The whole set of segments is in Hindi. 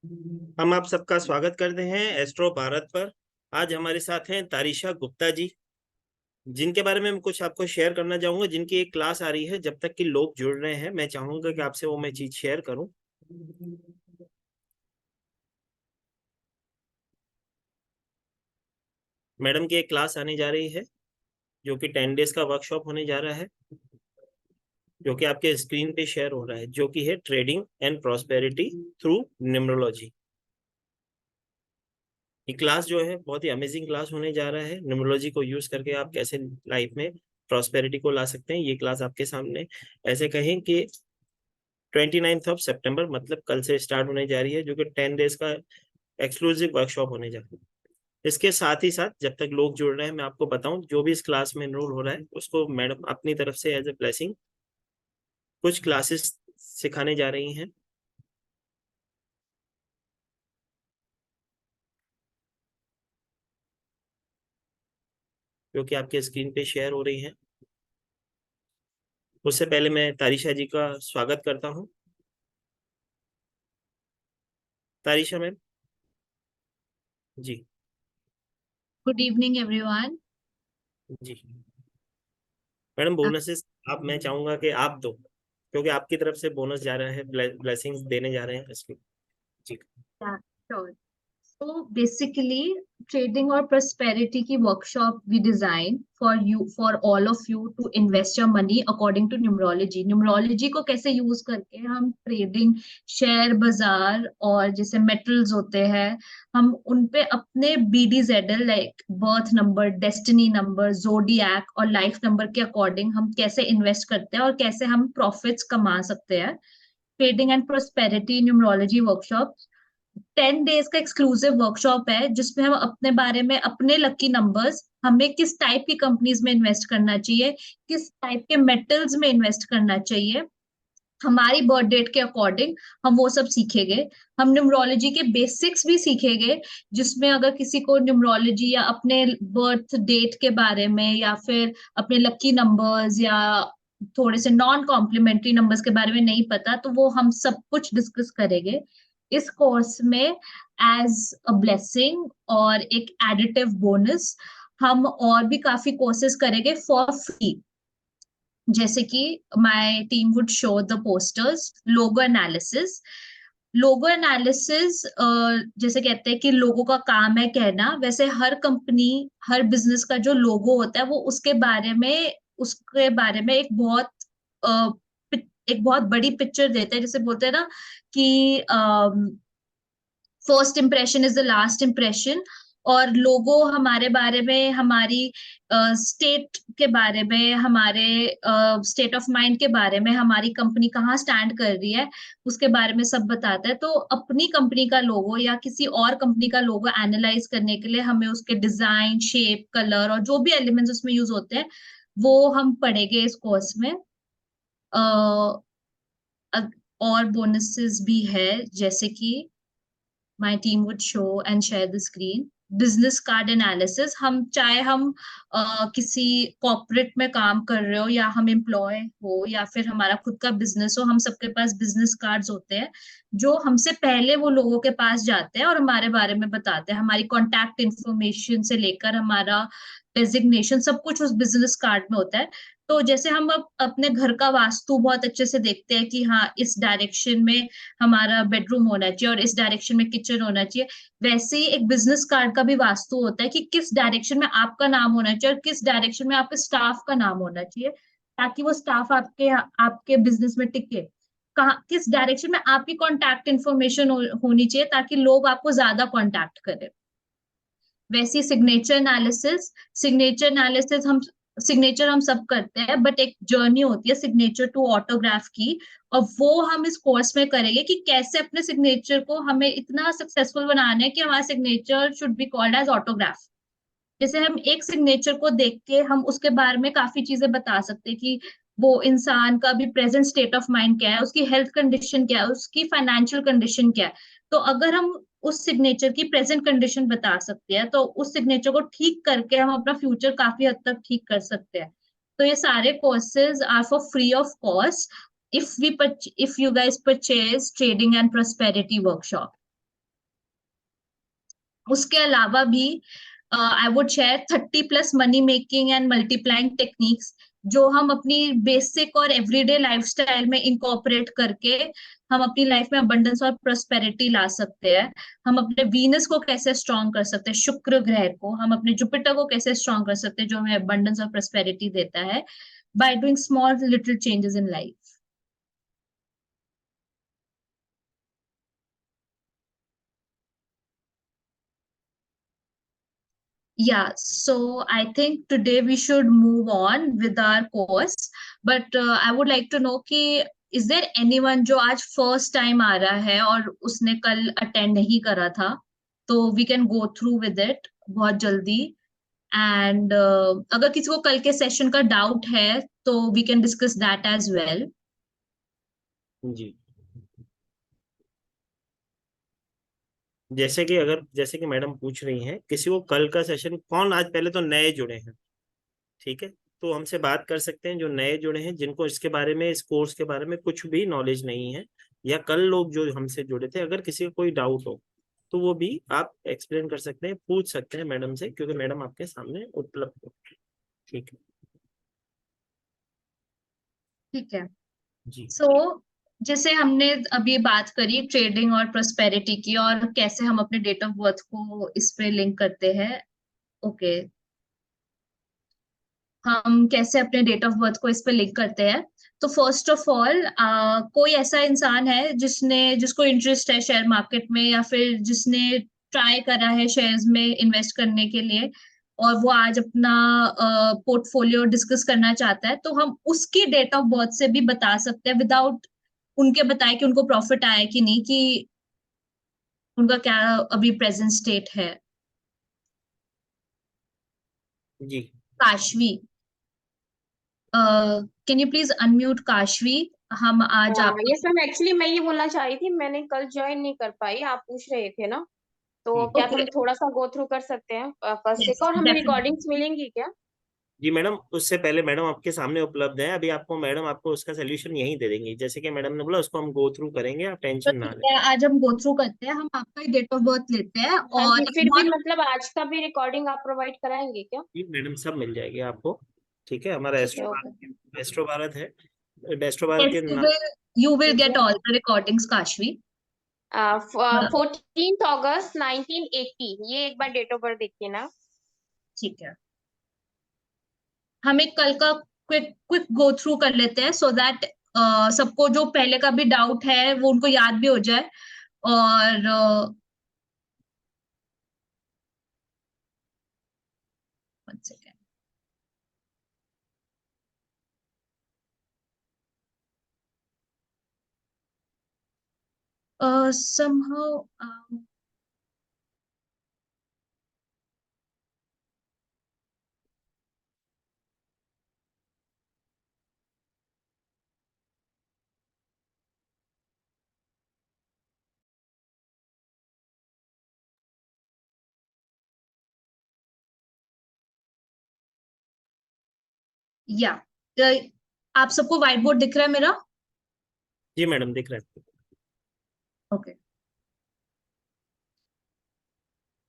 हम आप सबका स्वागत करते हैं एस्ट्रो भारत पर। आज हमारे साथ हैं तारिशा गुप्ता जी, जिनके बारे में मैं कुछ आपको शेयर करना चाहूंगा। जिनकी एक क्लास आ रही है, जब तक कि लोग जुड़ रहे हैं मैं चाहूंगा कि आपसे वो मैं चीज शेयर करूं। मैडम की एक क्लास आने जा रही है, जो कि 10 डेज का वर्कशॉप होने जा रहा है, जो कि आपके स्क्रीन पे शेयर हो रहा है, जो कि है trading and prosperity through numerology. ये क्लास जो है बहुत ही अमेजिंग क्लास होने जा रहा है। न्यूमरोलॉजी को यूज करके आप कैसे लाइफ में प्रॉस्पेरिटी को ला सकते हैं, ये क्लास आपके सामने। ऐसे कहें कि 29 सितंबर मतलब कल से स्टार्ट होने जा रही है, जो कि 10 डेज का एक्सक्लूसिव वर्कशॉप होने जा रहा है। इसके साथ ही साथ जब तक लोग जुड़ रहे हैं, मैं आपको बताऊं, जो भी इस क्लास में एनरोल हो रहा है उसको मैडम अपनी तरफ से एज ए ब्लेसिंग कुछ क्लासेस सिखाने जा रही हैं, जो कि आपके स्क्रीन पे शेयर हो रही हैं। उससे पहले मैं तारिशा जी का स्वागत करता हूं। तारिशा मैम जी। Good evening, everyone. जी मैडम, बोनसेस आप मैं चाहूंगा कि आप दो, क्योंकि आपकी तरफ से बोनस जा रहा है, ब्लेसिंग्स देने जा रहे हैं इसकी। जी। Yeah, sure. So basically, trading or prosperity की workshop we design for you, for all of you to invest your money according to numerology. Numerology को कैसे यूज करके हम ट्रेडिंग, शेयर बाजार और जैसे मेटल्स होते हैं, हम उन पे अपने BDZL like birth number, destiny number, zodiac और लाइफ नंबर के अकॉर्डिंग हम कैसे इन्वेस्ट करते हैं और कैसे हम प्रॉफिट्स कमा सकते हैं। Trading and prosperity numerology workshop 10 days का एक्सक्लूसिव वर्कशॉप है, जिसमें हम अपने बारे में, अपने लकी नंबर्स, हमें किस टाइप की कंपनीज में इन्वेस्ट करना चाहिए, किस टाइप के मेटल्स में इन्वेस्ट करना चाहिए, हमारी बर्थ डेट के अकॉर्डिंग हम वो सब सीखेंगे। हम न्यूमरोलॉजी के बेसिक्स भी सीखेंगे, जिसमें अगर किसी को न्यूमरोलॉजी या अपने बर्थ डेट के बारे में या फिर अपने लकी नंबर्स या थोड़े से नॉन कॉम्प्लीमेंट्री नंबर्स के बारे में नहीं पता, तो वो हम सब कुछ डिस्कस करेंगे इस कोर्स में एज अ ब्लेसिंग और एक एडिटिव बोनस। हम और भी काफी कोर्सेज करेंगे फॉर फ्री, जैसे कि my team would show the posters, logo analysis. Logo analysis जैसे कहते हैं कि लोगों का काम है कहना, वैसे हर कंपनी, हर बिजनेस का जो लोगो होता है वो उसके बारे में एक बहुत अ, एक बहुत बड़ी पिक्चर देता है। जैसे बोलते हैं ना कि first impression is the last impression, और लोगो हमारे बारे में, हमारी स्टेट के बारे में, हमारे स्टेट ऑफ माइंड के बारे में, हमारी कंपनी कहाँ स्टैंड कर रही है उसके बारे में सब बताता है। तो अपनी कंपनी का लोगो या किसी और कंपनी का लोगो एनालाइज करने के लिए हमें उसके डिजाइन, शेप, कलर और जो भी एलिमेंट्स उसमें यूज होते हैं वो हम पढ़ेंगे इस कोर्स में। और बोनसेस भी है, जैसे कि my team would show and share the screen. Business card analysis, हम चाहे हम किसी कॉर्पोरेट में काम कर रहे हो या हम एम्प्लॉय हो या फिर हमारा खुद का बिजनेस हो, हम सबके पास बिजनेस कार्ड्स होते हैं जो हमसे पहले वो लोगों के पास जाते हैं और हमारे बारे में बताते हैं। हमारी कॉन्टैक्ट इंफॉर्मेशन से लेकर हमारा डेजिग्नेशन सब कुछ उस बिजनेस कार्ड में होता है। तो जैसे हम अब अपने घर का वास्तु बहुत अच्छे से देखते हैं कि हाँ, इस डायरेक्शन में हमारा बेडरूम होना चाहिए और इस डायरेक्शन में किचन होना चाहिए, वैसे ही एक बिजनेस कार्ड का भी वास्तु होता है कि किस डायरेक्शन में आपका नाम होना चाहिए और किस डायरेक्शन में आपके स्टाफ का नाम होना चाहिए, ताकि वो स्टाफ आपके आपके बिजनेस में टिके। कहाँ, किस डायरेक्शन में आपकी कॉन्टैक्ट इन्फॉर्मेशन होनी चाहिए ताकि लोग आपको ज्यादा कॉन्टैक्ट करें। वैसी सिग्नेचर एनालिसिस हम सब करते हैं, बट एक जर्नी होती है सिग्नेचर टू ऑटोग्राफ की, और वो हम इस कोर्स में करेंगे कि कैसे अपने सिग्नेचर को हमें इतना सक्सेसफुल बनाना है कि हमारा signature should be called as autograph. जैसे हम एक सिग्नेचर को देख के हम उसके बारे में काफी चीजें बता सकते हैं कि वो इंसान का भी प्रेजेंट स्टेट ऑफ माइंड क्या है, उसकी हेल्थ कंडीशन क्या है, उसकी फाइनेंशियल कंडीशन क्या है। तो अगर हम उस सिग्नेचर की प्रेजेंट कंडीशन बता सकते हैं, तो उस सिग्नेचर को ठीक करके हम अपना फ्यूचर काफी हद तक ठीक कर सकते हैं। तो ये सारे courses are for free of cost if you guys purchase trading and prosperity workshop. उसके अलावा भी I would share 30+ money making and multiplying techniques, जो हम अपनी बेसिक और एवरीडे लाइफस्टाइल में इंकॉर्पोरेट करके हम अपनी लाइफ में अबंडेंस और प्रोस्पेरिटी ला सकते हैं। हम अपने वीनस को कैसे स्ट्रॉन्ग कर सकते हैं, शुक्र ग्रह को, हम अपने जुपिटर को कैसे स्ट्रॉन्ग कर सकते हैं, जो हमें अबंडेंस और प्रोस्पेरिटी देता है, by doing small little changes in life. Yeah, so I think today we should move on with our course. But I would like to know कि is there anyone जो आज first time आ रहा है और उसने कल attend नहीं करा था, तो we can go through with it बहुत जल्दी। And अगर किसी को कल के सेशन का डाउट है तो we can discuss that as well. जी, जैसे कि मैडम पूछ रही हैं, किसी को कल का सेशन कौन, आज पहले तो नए जुड़े हैं, ठीक है, तो हमसे बात कर सकते हैं जो नए जुड़े हैं, जिनको इसके बारे में, इस कोर्स के बारे में कुछ भी नॉलेज नहीं है, या कल लोग जो हमसे जुड़े थे, अगर किसी का कोई डाउट हो तो वो भी आप एक्सप्लेन कर सकते हैं, पूछ सकते हैं मैडम से, क्योंकि मैडम आपके सामने उपलब्ध हो। ठीक है ठीक है। जी। सो जैसे हमने अभी बात करी ट्रेडिंग और प्रोस्पेरिटी की, और कैसे हम अपने डेट ऑफ बर्थ को इस पे लिंक करते हैं। ओके, हम कैसे अपने डेट ऑफ बर्थ को इस पे लिंक करते हैं। तो फर्स्ट ऑफ ऑल, कोई ऐसा इंसान है जिसको इंटरेस्ट है शेयर मार्केट में, या फिर जिसने ट्राई करा है शेयर्स में इन्वेस्ट करने के लिए, और वो आज अपना पोर्टफोलियो डिस्कस करना चाहता है, तो हम उसकी डेट ऑफ बर्थ से भी बता सकते हैं, विदाउट उनके बताए कि उनको प्रॉफिट आया कि नहीं, कि उनका क्या अभी प्रेजेंट स्टेट है। जी Kashvi, can you please unmute Kashvi? हम आज आप। यस मैम, एक्चुअली मैं ये बोलना चाह रही थी, मैंने कल ज्वाइन नहीं कर पाई, आप पूछ रहे थे ना, तो जी क्या ओके, तुम थोड़ा सा गो थ्रू कर सकते हैं फर्स्ट से, यस और हमें डेफिनेटली। रिकॉर्डिंग्स मिलेंगी क्या? जी मैडम, उससे पहले मैडम आपके सामने उपलब्ध है, अभी आपको मैडम आपको उसका सोल्यूशन यहीं दे देंगी, जैसे कि मैडम ने बोला उसको हम गो थ्रू करेंगे, आप तो टेंशन ना ठीक लें। है, आज हम गो थ्रू करते हैं, हम आपका ही डेट ऑफ बर्थ लेते हैं, हाँ और जी, एक फिर भी बहुत। मतलब आज का भी रिकॉर्डिंग आप प्रोवाइड कराएंगे क्या? जी मैडम, सब मिल जाएगी आपको। ठीक है, हमारा ठीक है, ओके। एस्ट्रो भारत है, एस्ट्रो भारत Yes, के नाम। you will ठीक get है। all the recordings, Kashvi. 14 अगस्त 1980, ये एक बार डेट ऑफ बर्थ देखिए ना। ठीक है, हम एक कल का क्विक क्विक गो थ्रू कर लेते हैं, सो दैट सबको जो पहले का भी डाउट है वो उनको याद भी हो जाए। और one second. Somehow, या आप सबको व्हाइट बोर्ड दिख रहा है मेरा? जी मैडम, दिख रहा है। ओके,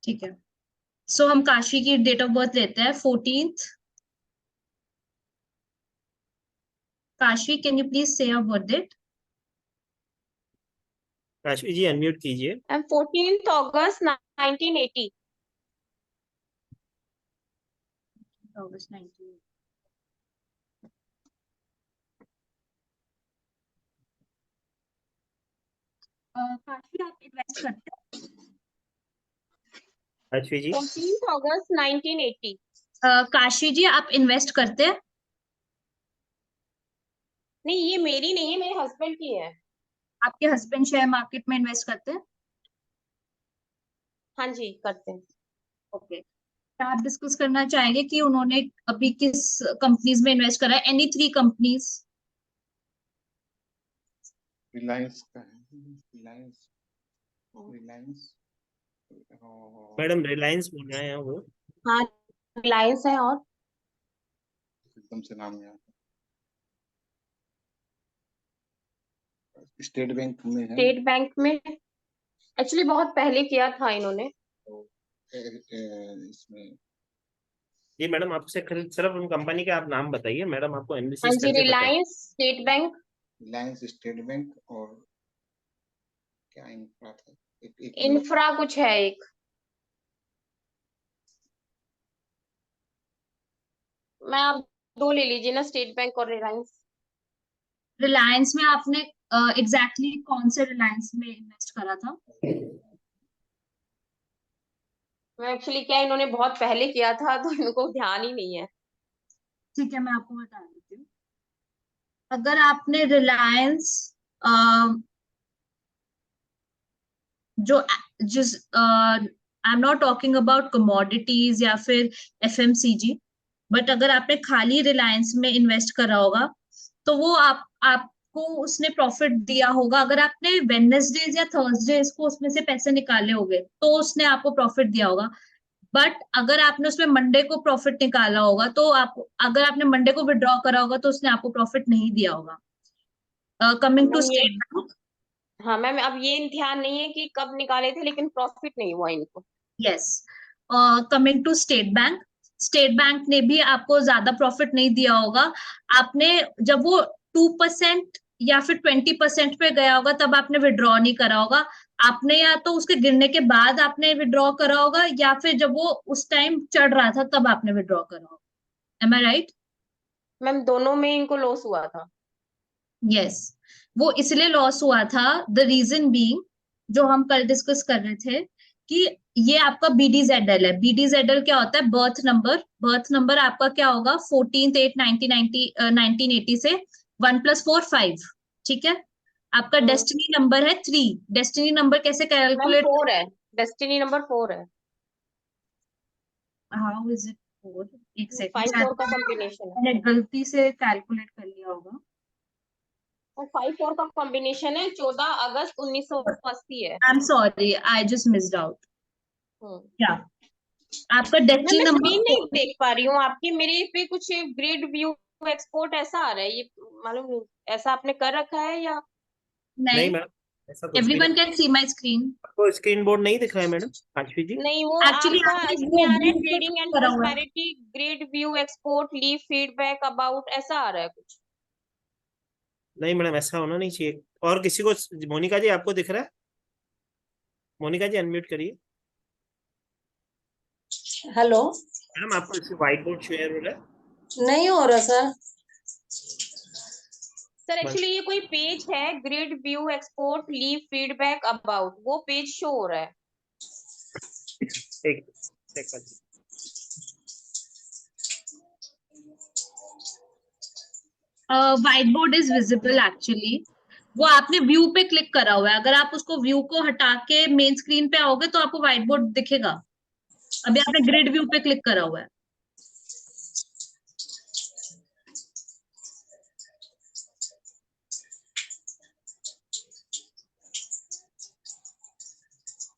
ठीक है। सो हम काशी की डेट ऑफ बर्थ लेते हैं, 14th। Kashi, can you please say your birth date? Kashvi ji unmute कीजिए। एंड 14 अगस्त 1980। August 19। काशी, आप इन्वेस्ट करते काशवी जी। 14 अगस्त 1980। हैं? काशी जी, आप इन्वेस्ट करते हैं? नहीं, ये मेरी नहीं है, मेरे हस्बैंड की है। आपके हस्बैंड शेयर मार्केट में इन्वेस्ट करते हैं? हाँ जी, करते हैं। ओके, आप डिस्कस करना चाहेंगे कि उन्होंने अभी किस कंपनीज में इन्वेस्ट करा है, एनी 3 कंपनीज? रिलायंस का है। रिलायंस। रिलायंस। मैडम रिलायंस बोल रहे हैं वो। हाँ, रिलायंस है, और एकदम से नाम याद। स्टेट बैंक में है। स्टेट बैंक में एक्चुअली बहुत पहले किया था इन्होंने। इसमें जी मैडम, आपसे खरीद सिर्फ उन कंपनी के आप नाम बताइए, मैडम आपको हाँ एनालिसिस जी, करके बताएं। Reliance, state bank, Reliance, state bank और क्या इंफ्रा था, एक इंफ्रा कुछ है एक। मैं आप दो ले लीजिए ना, स्टेट बैंक और रिलायंस। रिलायंस में आपने एग्जैक्टली कौन से रिलायंस में इन्वेस्ट करा था? मैं एक्चुअली क्या, इन्होंने बहुत पहले किया था तो इनको ध्यान ही नहीं है। ठीक है, मैं आपको बता देती हूँ। अगर आपने रिलायंस जो जिस आई am not talking about commodities या फिर एफएमसीजी, बट अगर आपने खाली रिलायंस में इन्वेस्ट करा होगा तो वो आपको उसने प्रॉफिट दिया होगा। अगर आपने वेडनेसडेज या थर्सडेज को उसमें से पैसे निकाले होंगे तो उसने आपको प्रॉफिट दिया होगा। बट अगर आपने उसमें मंडे को प्रॉफिट निकाला होगा तो आप, अगर आपने मंडे को विड्रॉ करा होगा तो उसने आपको प्रॉफिट नहीं दिया होगा। कमिंग टू मैम ये, स्टेट बैंक, हाँ मैम, अब ये ध्यान नहीं है कि कब निकाले थे, लेकिन प्रॉफिट नहीं हुआ इनको। Yes, coming to state bank, state bank ने भी आपको ज्यादा प्रॉफिट नहीं दिया होगा। आपने जब वो 2% या फिर 20% पे गया होगा तब आपने विड्रॉ नहीं करा होगा। आपने या तो उसके गिरने के बाद आपने विड्रॉ करा होगा या फिर जब वो उस टाइम चढ़ रहा था तब आपने विड्रॉ करा होगा। एम आई राइट? मैम दोनों में इनको लॉस हुआ था। यस, वो इसलिए लॉस हुआ था, द रीजन बीइंग जो हम कल डिस्कस कर रहे थे कि ये आपका बीडीजेडएल है। बीडीजेडएल क्या होता है? Birth number. बर्थ नंबर आपका क्या होगा? 14/8/1980 से 1+4 5। ठीक है, आपका डेस्टिनी नंबर है 3। डेस्टिनी नंबर कैसे मैम कैलकुलेट? 4 है, डेस्टिनी नंबर 4 है। How is it 4? एक सेकंड, 5-4 का शायद कॉम्बिनेशन है। मैंने गलती से कैलकुलेट कर लिया होगा। और 5-4 का कॉम्बिनेशन है, 14 अगस्त 1980 है। I am sorry, I just missed out. Hmm. क्या आपका मैम डेस्टिनी मैं नंबर स्क्रीन नहीं 4? देख पा रही हूँ आपकी, मेरे पे कुछ ग्रेड व्यू एक्सपोर्ट ऐसा आ रहा है, ये मालूम नहीं ऐसा आपने कर रखा है या। नहीं नहीं, मैडम, ऐसा कुछ भी एवरीवन नहीं। Can see my screen. आपको स्क्रीन बोर्ड नहीं दिख रहा है मैडम काशवी जी? नहीं, वो एक्चुअली आपका आपने इसमें वो आ रहा है, व्यू पे ट्रेडिंग क्लिक एंड करा हुआ है। Prosperity grade view export leave feedback about, ऐसा आ रहा है कुछ। नहीं मैडम, ऐसा होना नहीं चाहिए। और किसी को, मोनिका जी आपको दिख रहा है? मोनिका जी अनम्यूट करिए। हेलो। मैडम आपको इससे व्हाइट बोर्ड शेयर हो रहा है? नहीं हो रहा सर। सर एक्चुअली ये कोई पेज है, grade view export leave feedback about, वो पेज शो हो रहा है। एक second. White board is visible actually. वो आपने व्यू पे क्लिक करा हुआ है। अगर आप उसको व्यू को हटा के मेन स्क्रीन पे आओगे तो आपको व्हाइट बोर्ड दिखेगा। अभी आपने ग्रिड व्यू पे क्लिक करा हुआ है।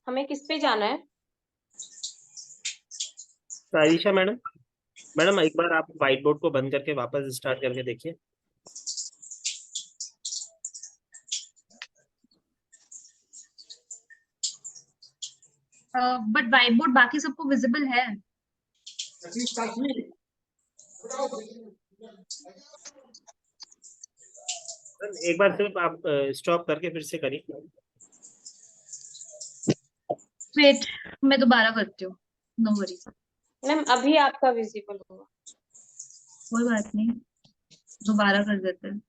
हमें किस पे जाना है? सारिशा मैडम, मैडम एक बार आप व्हाइट बोर्ड को बंद करके वापस स्टार्ट करके देखिए। बट व्हाइट बोर्ड बाकी सबको विजिबल है। मैडम एक बार सिर्फ आप स्टॉप करके फिर से करिए। वेट, मैं दोबारा करती हूँ, नो वरी। मैम अभी आपका विजिबल होगा। कोई बात नहीं, दोबारा कर देते हैं।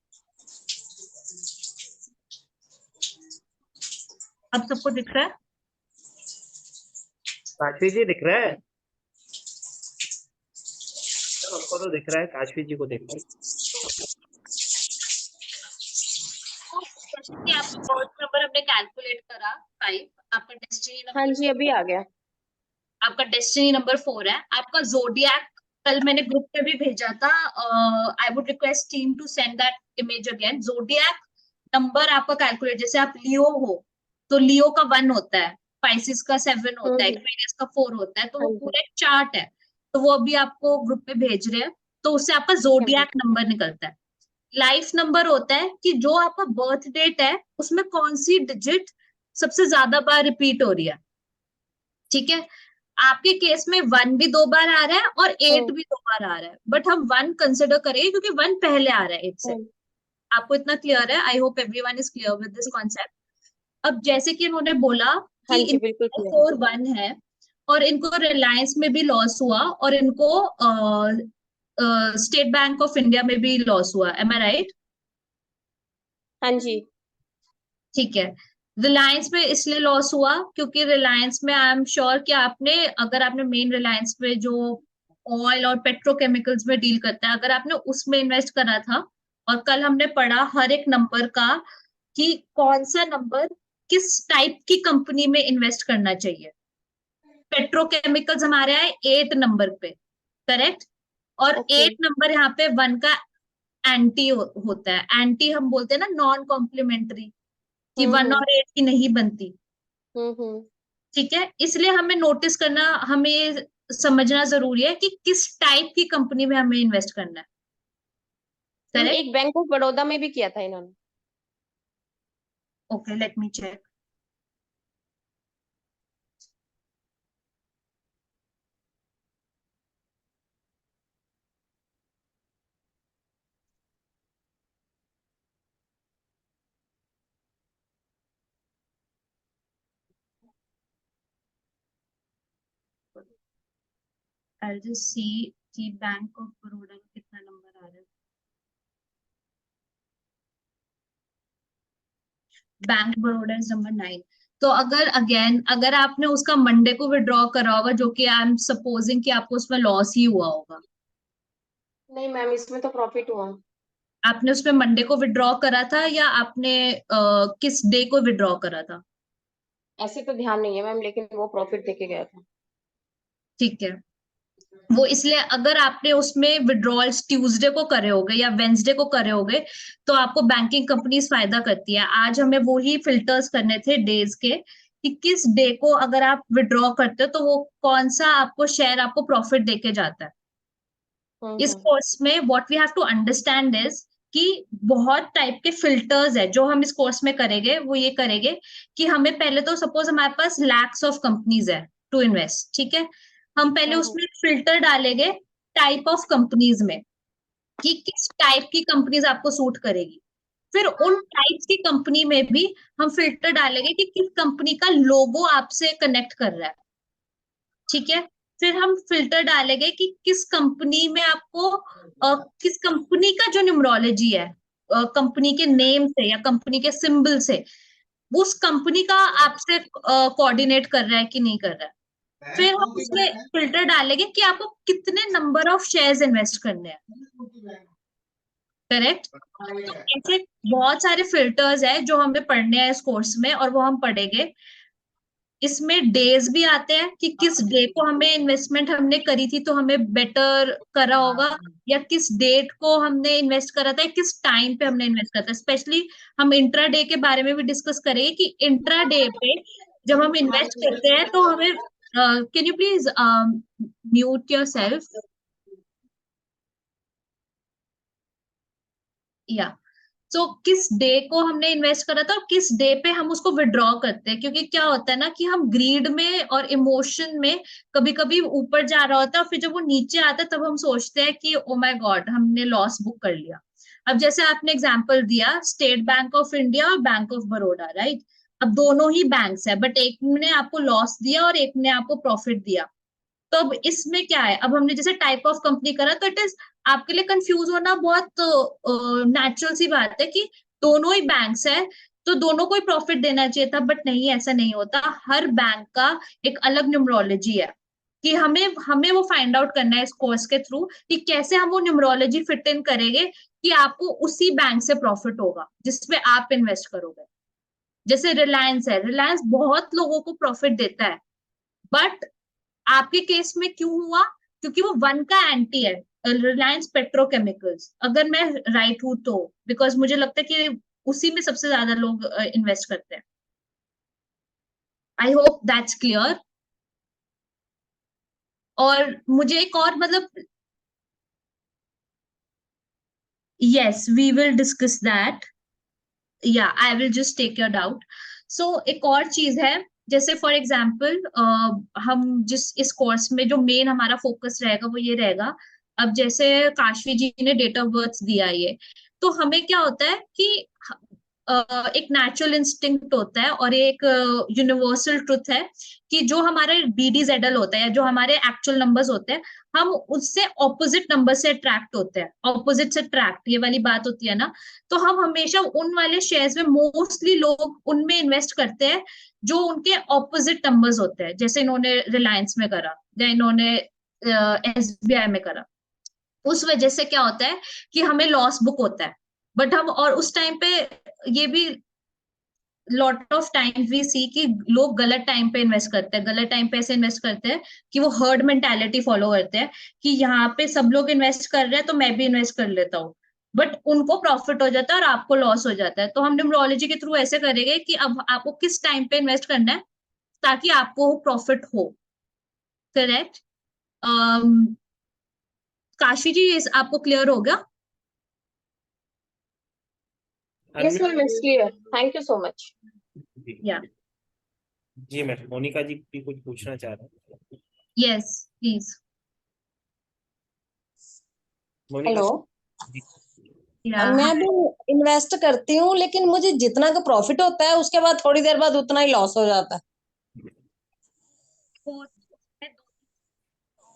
अब सबको दिख रहा है? काशवी जी दिख रहा है? हमको तो दिख रहा है, काशवी जी को दिख रहा है। कि आपका बर्थ नंबर हमने कैलकुलेट करा 5, आपका डेस्टिनी हाँ नंबर, जी, अभी आ गया। आपका डेस्टिनी नंबर 4 है। आपका जोडियक कल मैंने ग्रुप पे भी भेजा था। I would request team to send that image again. Zodiac number आपका कैलकुलेट, जैसे आप लियो हो तो लियो का 1 होता है, पाइसिस का 7 होता है, हम्म। एक्वेरियस का 4 होता है, तो हाँ वो जी, पूरा एक चार्ट है। तो वो अभी आपको ग्रुप पे भेज रहे हैं, तो उससे आपका ठीक है मैम। जोडियक नंबर निकलता है। लाइफ नंबर होता है कि जो आपका बर्थ डेट है उसमें कौन सी डिजिट सबसे ज्यादा बार रिपीट हो रही है। ठीक है, आपके केस में 1 भी 2 बार आ रहा है और 8 हम्म भी 2 बार आ रहा है, बट हम 1 कंसिडर करेंगे क्योंकि 1 पहले आ रहा है 8 से। हम्म, आपको इतना क्लियर है? I hope everyone is clear with this concept. अब जैसे कि इन्होंने बोला हाँ कि जी बिल्कुल इनका क्लियर। स्कोर 1 है और इनको रिलायंस में भी लॉस हुआ और इनको स्टेट बैंक ऑफ इंडिया में भी लॉस हुआ, एम आई राइट? हाँ जी। ठीक है। रिलायंस में इसलिए लॉस हुआ क्योंकि रिलायंस में आई एम श्योर कि आपने, अगर आपने मेन रिलायंस में जो ऑयल और पेट्रोकेमिकल्स में डील करता है, अगर आपने उसमें इन्वेस्ट करा था, और कल हमने पढ़ा हर एक नंबर का कि कौन सा नंबर किस टाइप की कंपनी में इन्वेस्ट करना चाहिए। पेट्रोकेमिकल्स हमारे आए 8 नंबर पे, करेक्ट? और ओके। 8 नंबर यहाँ पे 1 का एंटी होता है। एंटी हम बोलते हैं ना, नॉन कॉम्प्लीमेंट्री, कि 1 हम्म। और 8 की नहीं बनती। हम्म। ठीक है, इसलिए हमें नोटिस करना, हमें ये समझना जरूरी है कि किस टाइप की कंपनी में हमें इन्वेस्ट करना है। करेक्ट? एक बैंक ऑफ बड़ौदा में भी किया था इन्होंने। Okay, let me check. I just see कि बैंक ऑफ बड़ौदा का कितना नंबर आ रहा है। Bank Baroda is number 9। तो अगर अगेन, अगर आपने उसका मंडे को विड्रॉ करा होगा, जो कि आई एम सपोजिंग कि आपको उसमें लॉस ही हुआ होगा, नहीं मैम, इसमें तो प्रॉफिट हुआ। आपने उसमें मंडे को विड्रॉ करा था या आपने किस डे को विड्रॉ करा था? ऐसे तो ध्यान नहीं है मैम, लेकिन वो प्रॉफिट देके गया था। ठीक है। वो इसलिए, अगर आपने उसमें विड्रॉल्स ट्यूसडे को करे होगे या वेंसडे को करे होगे, तो आपको बैंकिंग कंपनीज फायदा करती है। आज हमें वो ही फिल्टर्स करने थे डेज के, कि किस डे को अगर आप विड्रॉ करते हो तो वो कौन सा आपको शेयर आपको प्रॉफिट देके जाता है। इस हम्म। कोर्स में what we have to understand is कि बहुत टाइप के फिल्टर्स है जो हम इस कोर्स में करेंगे। वो ये करेंगे कि हमें पहले तो, सपोज हमारे पास लैक्स ऑफ कंपनीज है टू इन्वेस्ट, ठीक है, हम पहले हम्म। उसमें फिल्टर डालेंगे टाइप ऑफ कंपनीज में, कि किस टाइप की कंपनीज आपको सूट करेगी। फिर उन टाइप्स की कंपनी में भी हम फिल्टर डालेंगे कि किस कंपनी का लोगो आपसे कनेक्ट कर रहा है। ठीक है। फिर हम फिल्टर डालेंगे कि किस कंपनी में आपको किस कंपनी का जो न्यूमरोलॉजी है, कंपनी के नेम से या कंपनी के सिंबल से, उस कंपनी का आपसे कोऑर्डिनेट कर रहा है कि नहीं कर रहा है। फिर हम उसमें फिल्टर डालेंगे कि आपको कितने नंबर ऑफ शेयर्स इन्वेस्ट करने हैं। करेक्ट? तो ऐसे बहुत सारे फिल्टर्स है जो हमें पढ़ने हैं इस कोर्स में, और वो हम पढ़ेंगे। इसमें डेज भी आते हैं कि किस डे को हमें इन्वेस्टमेंट हमने करी थी तो हमें बेटर करा होगा, या किस डेट को हमने इन्वेस्ट करा था, किस टाइम पे हमने इन्वेस्ट करा था। स्पेशली हम इंट्रा डे के बारे में भी डिस्कस करेंगे कि इंट्रा डे पे जब हम इन्वेस्ट करते हैं तो हमें, can you please mute your self? या तो किस डे को हमने इन्वेस्ट करा था और किस डे पे हम उसको विड्रॉ करते हैं, क्योंकि क्या होता है ना कि हम ग्रीड में और इमोशन में कभी कभी ऊपर जा रहा होता है, और फिर जब वो नीचे आता है तब हम सोचते हैं कि ओ माय गॉड, हमने लॉस बुक कर लिया। अब जैसे आपने एग्जांपल दिया स्टेट बैंक ऑफ इंडिया और बैंक ऑफ बड़ौदा, राइट? अब दोनों ही बैंक्स है, बट एक ने आपको लॉस दिया और एक ने आपको प्रॉफिट दिया। तो अब इसमें क्या है, अब हमने जैसे टाइप ऑफ कंपनी करा, तो इट इज आपके लिए कंफ्यूज होना बहुत नेचुरल सी बात है कि दोनों ही बैंक्स है तो दोनों को ही प्रॉफिट देना चाहिए था, बट नहीं, ऐसा नहीं होता। हर बैंक का एक अलग न्यूमरोलॉजी है, कि हमें हमें वो फाइंड आउट करना है इस कोर्स के थ्रू कि कैसे हम वो न्यूमरोलॉजी फिट इन करेंगे कि आपको उसी बैंक से प्रॉफिट होगा जिसमें आप इन्वेस्ट करोगे। जैसे रिलायंस है, रिलायंस बहुत लोगों को प्रॉफिट देता है, बट आपके केस में क्यों हुआ? क्योंकि वो 1 का एंटी है, रिलायंस पेट्रोकेमिकल्स, अगर मैं राइट हूं तो, बिकॉज मुझे लगता है कि उसी में सबसे ज्यादा लोग इन्वेस्ट करते हैं। I hope that's clear. और मुझे एक और, मतलब, yes we will discuss that, या I will just take your doubt. So एक और चीज है जैसे फॉर एग्जाम्पल हम जिस इस कोर्स में जो मेन हमारा फोकस रहेगा वो ये रहेगा। अब जैसे काशवी जी ने डेट ऑफ बर्थ दिया ये, तो हमें क्या होता है कि एक नेचुरल इंस्टिंक्ट होता है और एक यूनिवर्सल ट्रुथ है कि जो हमारे BDZL होता है या जो हमारे एक्चुअल नंबर्स होते हैं, हम उससे ऑपोजिट नंबर से अट्रैक्ट होते हैं। ऑपोजिट से अट्रैक्ट ये वाली बात होती है ना, तो हम हमेशा उन वाले शेयर्स में मोस्टली लोग उनमें इन्वेस्ट करते हैं जो उनके ऑपोजिट नंबर्स होते हैं, जैसे इन्होंने रिलायंस में करा या इन्होंने SBI में करा। उस वजह से क्या होता है कि हमें लॉस बुक होता है। बट हम और उस टाइम पे ये भी लॉट ऑफ टाइम वी सी कि लोग गलत टाइम पे इन्वेस्ट करते हैं। गलत टाइम पे ऐसे इन्वेस्ट करते हैं कि वो हर्ड मेंटालिटी फॉलो करते हैं कि यहाँ पे सब लोग इन्वेस्ट कर रहे हैं तो मैं भी इन्वेस्ट कर लेता हूँ। बट उनको प्रॉफिट हो जाता है और आपको लॉस हो जाता है। तो हम न्यूमरोलॉजी के थ्रू ऐसे करेंगे कि अब आपको किस टाइम पे इन्वेस्ट करना है ताकि आपको प्रॉफिट हो। करेक्ट। काशी जी आपको क्लियर हो गया? Yes, ma'am, it's clear. Thank you so much. या जी मैडम, मोनिका जी भी कुछ पूछना चाह रहे हैं। Yes please. Monica hello. जी। या मैं भी इन्वेस्ट करती हूँ, लेकिन मुझे जितना का प्रॉफिट होता है उसके बाद थोड़ी देर बाद उतना ही लॉस हो जाता है।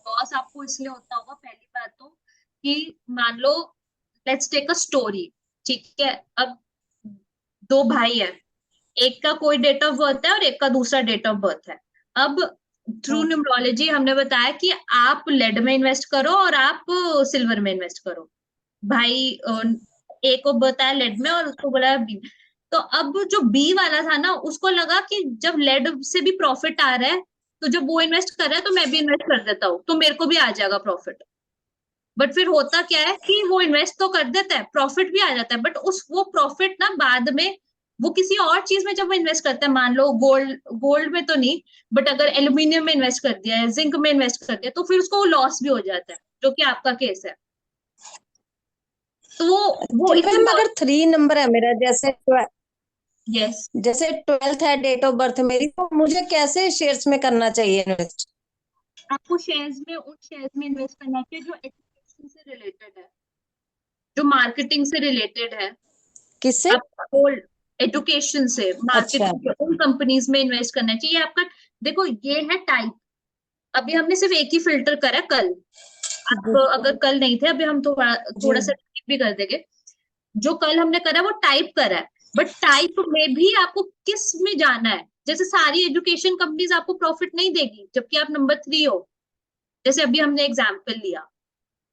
लॉस आपको इसलिए होता होगा, पहली बात तो कि मान लो लेट्स टेक अ स्टोरी। ठीक है, अब दो भाई है, एक का कोई डेट ऑफ बर्थ है और एक का दूसरा डेट ऑफ बर्थ है। अब थ्रू न्यूमरोलॉजी हमने बताया कि आप लेड में इन्वेस्ट करो और आप सिल्वर में इन्वेस्ट करो। भाई ए को बताया लेड में और उसको बोला बी। तो अब जो बी वाला था ना, उसको लगा कि जब लेड से भी प्रॉफिट आ रहा है तो जब वो इन्वेस्ट कर रहा है तो मैं भी इन्वेस्ट कर देता हूँ, तो मेरे को भी आ जाएगा प्रॉफिट। बट फिर होता क्या है कि वो इन्वेस्ट तो कर देता है, प्रॉफिट भी आ जाता है, बट उस वो प्रॉफिट ना बाद में वो किसी और चीज में जब वो इन्वेस्ट करता है, मान लो गोल्ड, गोल्ड में तो नहीं, बट अगर एल्यूमिनियम में इन्वेस्ट कर दिया है, जिंक में इन्वेस्ट कर दिया, तो फिर उसको लॉस भी हो जाता है, जो कि आपका केस है। तो वो मैम अगर 3 नंबर है मेरा, यस, जैसे 12th है डेट ऑफ बर्थ मेरी, तो मुझे कैसे शेयर्स में करना चाहिए इन्वेस्ट? आपको शेयर्स में उन शेयर्स में इन्वेस्ट करना चाहिए जो एजुकेशन से रिलेटेड है, जो मार्केटिंग से रिलेटेड है। किससे? आप गोल्ड, एजुकेशन से, अच्छा। मार्केटिंग से, उन कंपनीज में इन्वेस्ट करना चाहिए आपका। देखो ये है टाइप। अभी हमने सिर्फ एक ही फिल्टर करा कल। आप अगर कल नहीं थे, अभी हम थोड़ा जी थोड़ा सा भी कर देंगे। जो कल हमने करा वो टाइप करा है, बट टाइप में भी आपको किस में जाना है। जैसे सारी एजुकेशन कंपनीज आपको प्रॉफिट नहीं देगी जबकि आप नंबर 3 हो। जैसे अभी हमने एग्जाम्पल लिया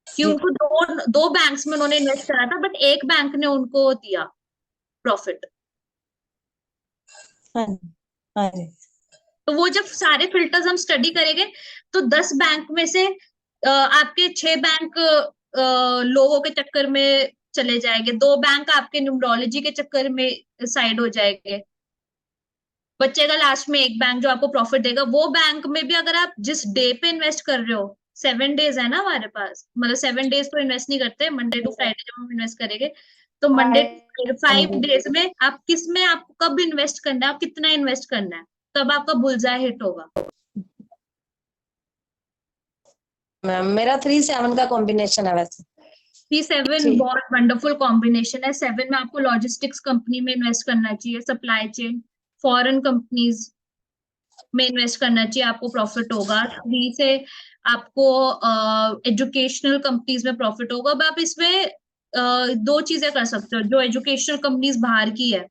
कि जी। उनको दो दो बैंक्स में उन्होंने इन्वेस्ट करा था, बट एक बैंक ने उनको दिया प्रॉफिट। हाँ जी। हाँ जी। तो वो जब सारे फिल्टर्स हम स्टडी करेंगे तो 10 बैंक में से आपके 6 बैंक लोगों के चक्कर में चले जाएंगे, 2 बैंक आपके न्यूमरोलॉजी के चक्कर में साइड हो जाएंगे। बचेगा लास्ट में एक बैंक जो आपको प्रॉफिट देगा। वो बैंक में भी अगर आप जिस डे पे इन्वेस्ट कर रहे हो, 7 डेज है ना हमारे पास, मतलब 7 डेज तो इन्वेस्ट नहीं करते, मंडे टू फ्राइडे जब हम इन्वेस्ट करेंगे, तो मंडे 5 डेज में आप किस में आपको कब इन्वेस्ट करना है, आप कितना इन्वेस्ट करना है, तब आपका बुलजाय हिट होगा। मैम मेरा 3-7 का कॉम्बिनेशन है वैसे। 3-7 ठीक। बहुत वंडरफुल कॉम्बिनेशन है। 7 में आपको लॉजिस्टिक्स कंपनी में इन्वेस्ट करना चाहिए, सप्लाई चेन, फॉरेन कंपनीज में इन्वेस्ट करना चाहिए, आपको प्रॉफिट होगा। 3 से आपको एजुकेशनल कंपनीज में प्रॉफिट होगा। अब आप इसमें दो चीजें कर सकते हो। जो एजुकेशनल कंपनीज बाहर की है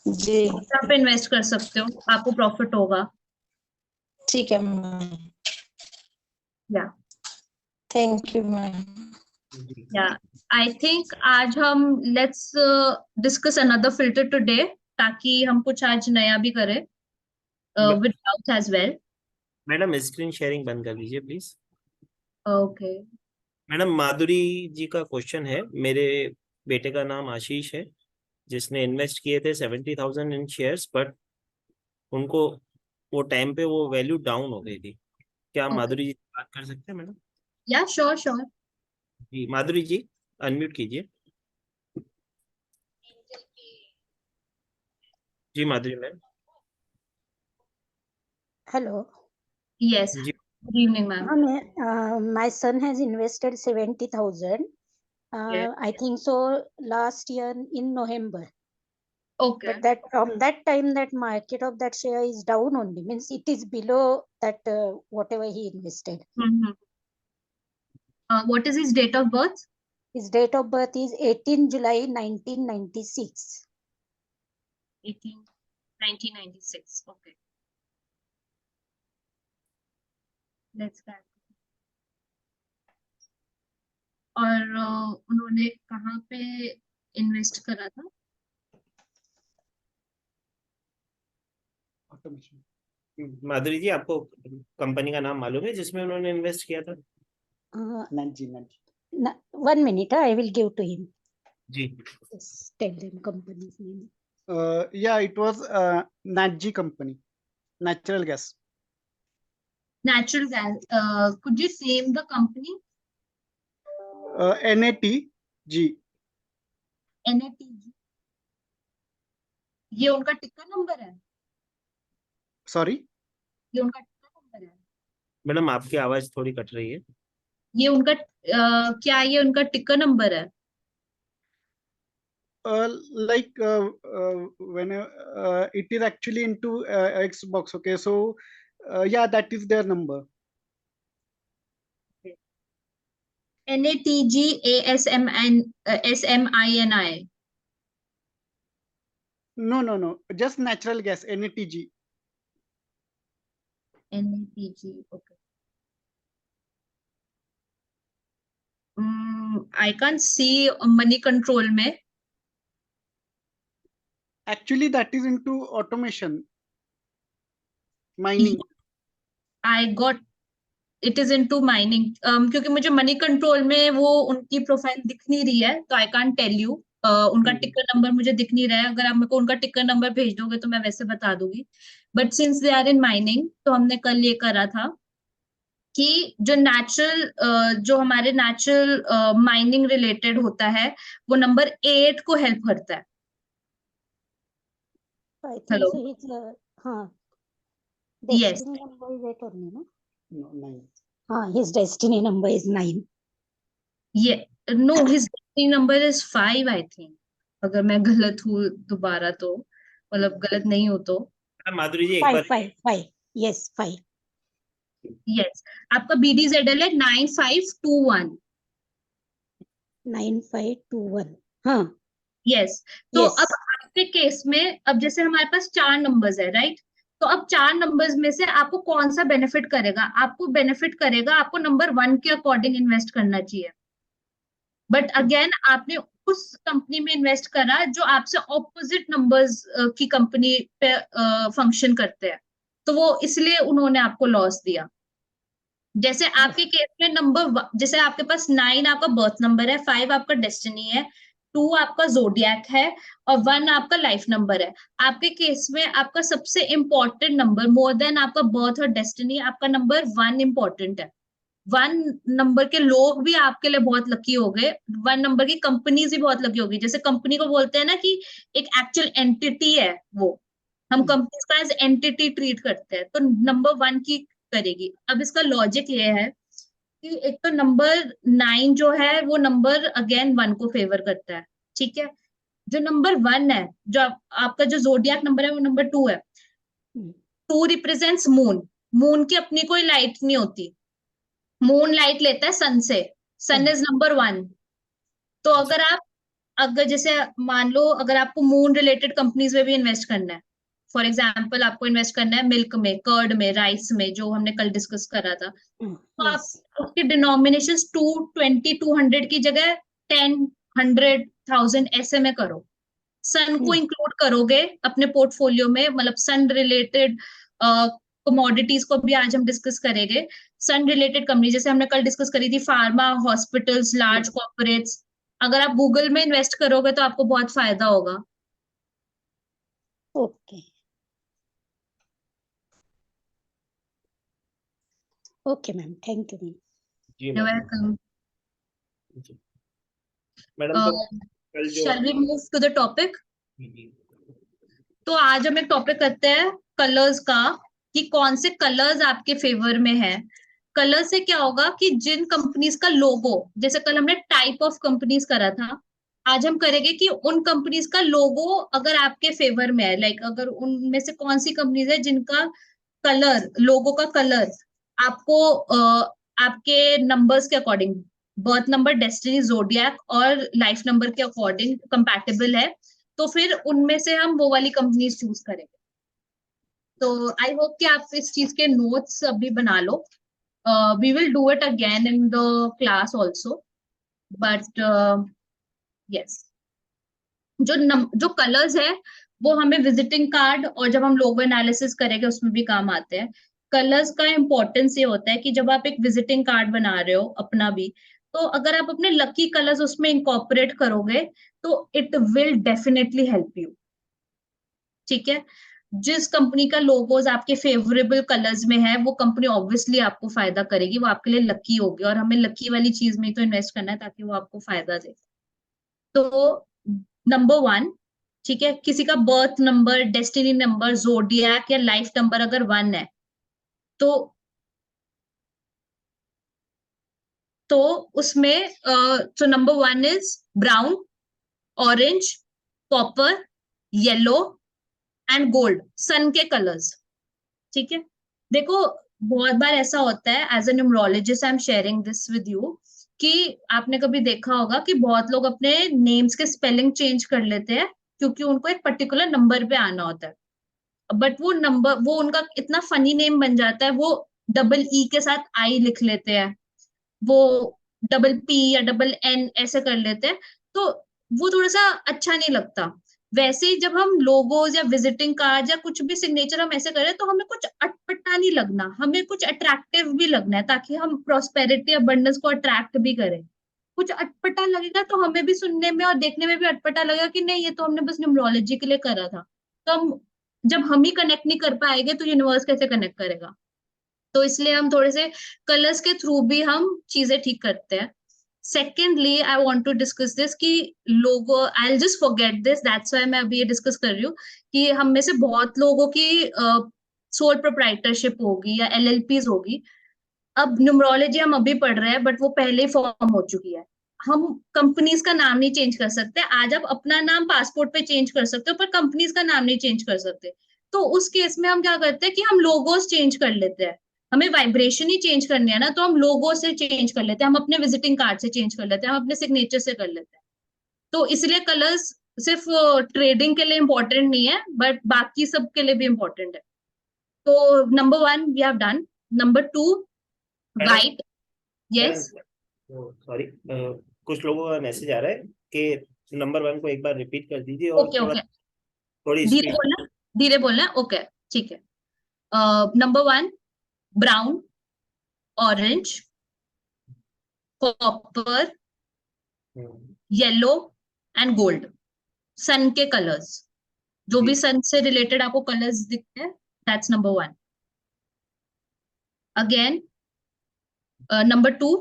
जी आप इन्वेस्ट कर सकते हो, आपको प्रॉफिट होगा। ठीक है मैम। या थैंक यू मैम। या आई थिंक आज हम let's discuss another filter today, ताकि हम कुछ आज नया भी करें with doubts as well. Madam screen sharing बंद कर दीजिए please. Okay. Madam Madhuri ji का क्वेश्चन है, मेरे बेटे का नाम आशीष है, जिसने इन्वेस्ट किए थे 70,000 इन शेयर्स, बट उनको वो टाइम पे वो वैल्यू डाउन हो गई थी। क्या आप माधुरी जी से बात कर सकते हैं मैडम? या श्योर श्योर। जी माधुरी जी, अनम्यूट कीजिए। जी माधुरी ma'am. Hello. Yes. Ji Good evening, ma'am. My son has invested 70,000. Yes. I think so last year in November. Okay. But that from that time that market of that share is down only, means it is below that whatever he invested. Mm-hmm. What is his date of birth? His date of birth is 18 July 1996. 1996. Okay. Let's back. और उन्होंने कहाँ पे इन्वेस्ट करा था? माधुरी जी, आपको कंपनी का नाम मालूम है जिसमें उन्होंने इन्वेस्ट किया था? Nanji. 1 minute, I will give to him. Ji Just tell them company's name. Yeah, it was NatG company, natural gas. Natural gas. Could you name the company? NATG. NATG. ये उनका टिकर नंबर है? Sorry. ये उनका टिकर नंबर है? मैडम, आपकी आवाज थोड़ी कट रही है। ये उनका क्या ये उनका टिकर नंबर है? Like when it is actually into Xbox. Okay, so yeah, that is their number. NATG SMINI. No, just natural gas. NATG. NATG. Okay. I can't see money control में. Actually, that is into automation, mining. I got it is into mining. क्योंकि मुझे मनी कंट्रोल में वो उनकी प्रोफाइल दिख नहीं रही है, तो आई कांट टेल यू। उनका टिकर नंबर मुझे दिख नहीं रहा है। अगर आप मेरे को उनका टिकर नंबर भेज दोगे तो मैं वैसे बता दूंगी। But since they are in mining, तो हमने कल ये करा था कि जो हमारे नेचुरल माइनिंग रिलेटेड होता है, वो नंबर 8 को हेल्प करता है। I think Hello? so his Yes. destiny number is 8 only, no? No, 9. His destiny number is 9. No, his destiny number is 5, I think. अगर मैं गलत हूँ दोबारा तो, मतलब गलत नहीं हो तो। माधुरी जी, एक 5, बार 5, 5. Yes, 5. Yes. आपका BDZL है 9521। 9521. हाँ. Yes. तो Yes. अब आपके केस में, अब जैसे हमारे पास 4 नंबर्स है, राइट? तो अब 4 नंबर्स में से आपको कौन सा बेनिफिट करेगा? आपको बेनिफिट करेगा, आपको नंबर 1 के अकॉर्डिंग इन्वेस्ट करना चाहिए। बट अगेन आपने उस कंपनी में इन्वेस्ट करा जो आपसे ऑपोजिट नंबर्स की कंपनी पे फंक्शन करते हैं, तो वो इसलिए उन्होंने आपको लॉस दिया। जैसे आपके केस में जैसे आपके पास 9 आपका बर्थ नंबर है, 5 आपका डेस्टिनी है, 2 आपका जोडियक है और 1 आपका लाइफ नंबर है। आपके केस में आपका सबसे इंपॉर्टेंट नंबर, मोर देन आपका बर्थ और डेस्टिनी, आपका नंबर 1 इंपॉर्टेंट है। 1 नंबर के लोग भी आपके लिए बहुत लकी हो गए, 1 नंबर की कंपनीज भी बहुत लकी होगी। जैसे कंपनी को बोलते हैं ना कि एक एक्चुअल एंटिटी है, वो हम कंपनीज का एज एंटिटी ट्रीट करते हैं, तो नंबर 1 की करेगी। अब इसका लॉजिक ये है कि एक तो नंबर 9 जो है वो नंबर अगेन 1 को फेवर करता है, ठीक है? जो नंबर 1 है, जो आपका जो जोडियक नंबर है, वो नंबर 2 है। 2 रिप्रेजेंट्स मून। मून की अपनी कोई लाइट नहीं होती, मून लाइट लेता है सन से। सन इज नंबर 1। तो अगर जैसे मान लो, अगर आपको मून रिलेटेड कंपनीज में भी इन्वेस्ट करना है, फॉर एग्जाम्पल आपको इन्वेस्ट करना है मिल्क में, कर्ड में, राइस में, जो हमने कल डिस्कस करा था, तो आप उसके डिनोमिनेशन 220, 200 की जगह 10, 100, 1000 ऐसे में करो। सन को इंक्लूड करोगे अपने पोर्टफोलियो में, मतलब सन रिलेटेड कमोडिटीज को भी आज हम डिस्कस करेंगे। सन रिलेटेड कंपनी जैसे हमने कल डिस्कस करी थी, फार्मा, हॉस्पिटल्स, लार्ज कॉर्पोरेट्स, अगर आप गूगल में इन्वेस्ट करोगे तो आपको बहुत फायदा होगा। Okay. Okay, ma'am. Thank you, ma'am. जी You're मैडम। welcome. मैडम, तो कल जो Shall we move to the topic? तो आज हम एक टॉपिक करते हैं कलर्स का, कि कौन से कलर्स आपके फेवर में है। कलर से क्या होगा कि जिन कंपनीज का लोगो, जैसे कल हमने टाइप ऑफ कंपनीज करा था, आज हम करेंगे कि उन कंपनीज का लोगो अगर आपके फेवर में है, लाइक अगर उनमें से कौन सी कंपनीज है जिनका कलर, लोगो का कलर आपको आपके नंबर्स के according, birth number, destiny, zodiac और लाइफ नंबर के अकॉर्डिंग कंपैटिबल है, तो फिर उनमें से हम वो वाली कंपनीज चूज करेंगे। तो आई होप कि आप इस चीज के नोट्स अभी बना लो। We will do it again in the class also, but yes, जो कलर्स है वो हमें विजिटिंग कार्ड और जब हम लोगो एनालिसिस करेंगे उसमें भी काम आते हैं। कलर्स का इंपॉर्टेंस ये होता है कि जब आप एक विजिटिंग कार्ड बना रहे हो अपना भी, तो अगर आप अपने लकी कलर्स उसमें इंकॉर्पोरेट करोगे तो it will definitely help you. ठीक है, जिस कंपनी का लोगोज आपके फेवरेबल कलर्स में है वो कंपनी ऑब्वियसली आपको फायदा करेगी, वो आपके लिए लकी होगी, और हमें लकी वाली चीज में ही तो इन्वेस्ट करना है ताकि वो आपको फायदा दे। तो नंबर 1, ठीक है, किसी का birth number, destiny number, zodiac या लाइफ नंबर अगर 1 है तो उसमें तो number 1 is brown, orange, copper, yellow and gold, sun के कलर्स। ठीक है, देखो बहुत बार ऐसा होता है, as a numerologist I am sharing this with you, कि आपने कभी देखा होगा कि बहुत लोग अपने नेम्स के स्पेलिंग चेंज कर लेते हैं क्योंकि उनको एक पर्टिकुलर नंबर पे आना होता है, बट वो नंबर, वो उनका इतना फनी नेम बन जाता है, वो डबल ई के साथ आई लिख लेते हैं, वो डबल पी या डबल एन ऐसे कर लेते हैं, तो वो थोड़ा सा अच्छा नहीं लगता। वैसे ही जब हम लोगोज या विजिटिंग कार्ड या कुछ भी सिग्नेचर हम ऐसे करें तो हमें कुछ अटपटा नहीं लगना, हमें कुछ अट्रैक्टिव भी लगना है ताकि हम प्रॉस्पेरिटी अबंडेंस को अट्रैक्ट भी करें। कुछ अटपटा लगेगा तो हमें भी सुनने में और देखने में भी अटपटा लगेगा कि नहीं, ये तो हमने बस न्यूमरोलॉजी के लिए करा था। तो हम, जब हम ही कनेक्ट नहीं कर पाएंगे तो यूनिवर्स कैसे कनेक्ट करेगा। तो इसलिए हम थोड़े से कलर्स के थ्रू भी हम चीजें ठीक करते हैं। Secondly I want to discuss this कि लोगो, I will just forget this, that's why मैं अभी ये डिस्कस कर रही हूँ कि हम में से बहुत लोगों की सोल प्रोप्राइटरशिप होगी या एलएलपीज होगी। अब न्यूमरोलॉजी हम अभी पढ़ रहे हैं बट वो पहले ही फॉर्म हो चुकी है। हम कंपनीज का नाम नहीं चेंज कर सकते, आज आप अपना नाम पासपोर्ट पे चेंज कर सकते हो पर कंपनीज का नाम नहीं चेंज कर सकते। तो उस केस में हम क्या करते हैं कि हम लोगोस चेंज कर लेते हैं, हमें वाइब्रेशन ही चेंज करनी है ना, तो हम लोगो से चेंज कर लेते हैं, हम अपने विजिटिंग कार्ड से चेंज कर लेते हैं, हम अपने सिग्नेचर से कर लेते हैं। तो इसलिए कलर्स सिर्फ ट्रेडिंग के लिए इंपॉर्टेंट नहीं है बट बाकी सब के लिए भी इंपॉर्टेंट है। तो number 1 we have done. Number 2 white. Yes, sorry, कुछ लोगों का मैसेज आ रहा है कि नंबर 1 को एक बार रिपीट कर दीजिए और ओके ओके, थोड़ी धीरे स्पीड। बोलना, धीरे बोलना, ओके ठीक है। Number 1 brown, orange, copper, yellow and gold, sun के कलर्स, जो भी सन से रिलेटेड आपको कलर्स दिखते हैं, that's number 1। Again number 2,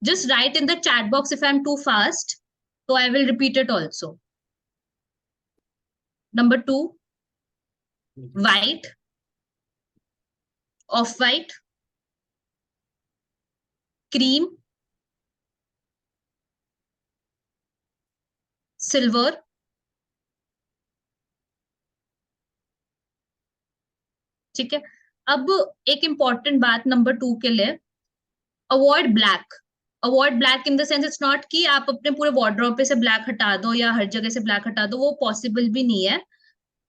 just write in the chat box if I'm too fast, so I will repeat it also. Number 2, white, off-white, cream, silver, ठीक है। अब एक इंपॉर्टेंट बात नंबर 2 के लिए, avoid black. Avoid black in the sense, it's not कि आप अपने पूरे वार्डरोब पे से ब्लैक हटा दो या हर जगह से ब्लैक हटा दो, वो पॉसिबल भी नहीं है।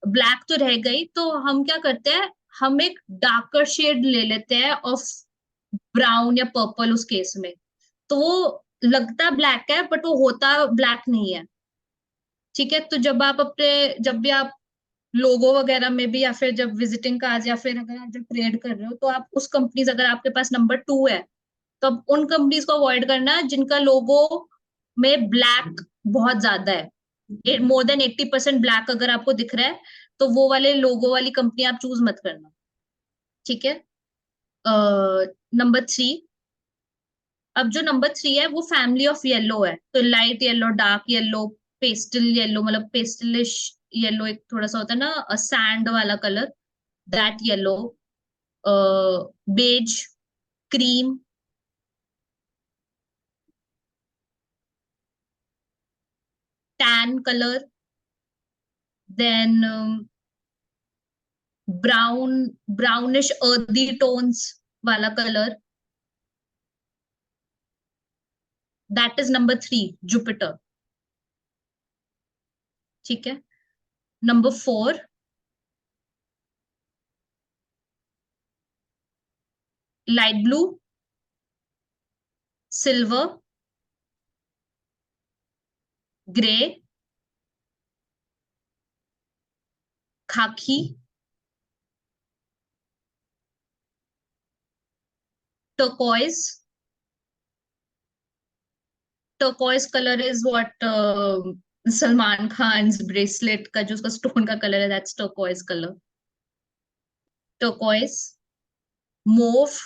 ब्लैक तो रह गई, तो हम क्या करते हैं, हम एक डार्कर शेड ले लेते हैं ऑफ ब्राउन या पर्पल उस केस में, तो वो लगता ब्लैक है बट वो होता ब्लैक नहीं है। ठीक है, तो जब आप अपने, जब भी आप लोगो वगैरह में भी या फिर जब विजिटिंग कार्ड या फिर अगर आप जब ट्रेड कर रहे हो तो आप उस कंपनीज, अगर आपके पास नंबर 2 है तो अब उन कंपनीज को अवॉइड करना जिनका लोगो में ब्लैक बहुत ज्यादा है, मोर देन 80% ब्लैक अगर आपको दिख रहा है तो वो वाले लोगो वाली कंपनी आप चूज मत करना। ठीक है। नंबर 3, अब जो नंबर 3 है वो फैमिली ऑफ येलो है, तो light yellow, dark yellow, pastel yellow, मतलब पेस्टलिश येलो, एक थोड़ा सा होता है ना सैंड वाला colour, that yellow, beige, cream, tan color, then brownish earthy tones वाला color, that is number 3, Jupiter. ठीक है. Number 4, light blue, silver, gray, khaki, turquoise. Turquoise color is what Salman Khan's bracelet का जो उसका stone का color है, that's turquoise color. Turquoise, mauve,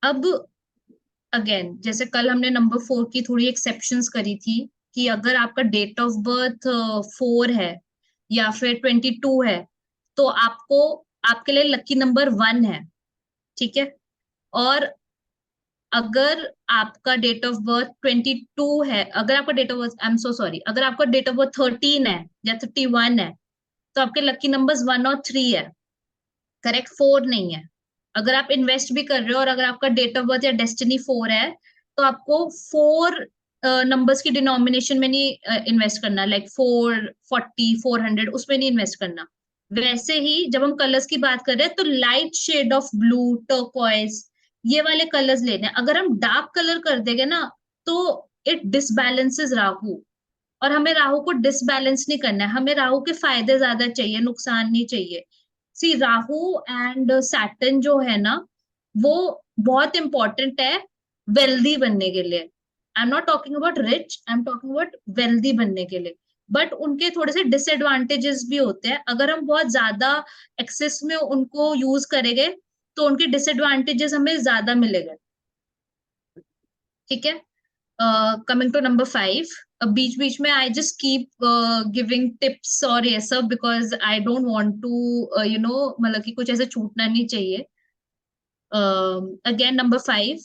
अब अगेन जैसे कल हमने नंबर 4 की थोड़ी एक्सेप्शंस करी थी कि अगर आपका डेट ऑफ बर्थ 4 है या फिर 22 है तो आपको, आपके लिए लकी नंबर 1 है. ठीक है. और अगर आपका डेट ऑफ बर्थ 22 है, अगर आपका date of birth, I am so sorry, अगर आपका डेट ऑफ बर्थ 13 है या 31 है तो आपके लकी नंबर्स 1 और 3 है. करेक्ट, 4 नहीं है. अगर आप इन्वेस्ट भी कर रहे हो और अगर आपका डेट ऑफ बर्थ या डेस्टिनी 4 है तो आपको 4 नंबर्स की डिनोमिनेशन में नहीं इन्वेस्ट करना, लाइक 440, 400, उसमें नहीं इन्वेस्ट करना. वैसे ही जब हम कलर्स की बात कर रहे हैं तो light shade of blue, turquoise, ये वाले कलर्स लेने हैं. अगर हम डार्क कलर कर देंगे ना तो इट डिसबैलेंसेस राहु, और हमें राहु को डिसबैलेंस नहीं करना है, हमें राहु के फायदे ज्यादा चाहिए, नुकसान नहीं चाहिए. सी राहु एंड सैटर्न जो है ना वो बहुत इंपॉर्टेंट है वेल्दी बनने के लिए. आई am not talking about rich, I am talking about wealthy बनने के लिए. बट उनके थोड़े से डिसएडवांटेजेस भी होते हैं. अगर हम बहुत ज्यादा एक्सेस में उनको यूज करेंगे तो उनके डिसएडवांटेजेस हमें ज्यादा मिलेंगे. ठीक है. कमिंग टू नंबर 5, बीच बीच में I just keep giving tips और ये सब because I don't want to you know, मतलब कि कुछ ऐसे छूटना नहीं चाहिए. Again number 5,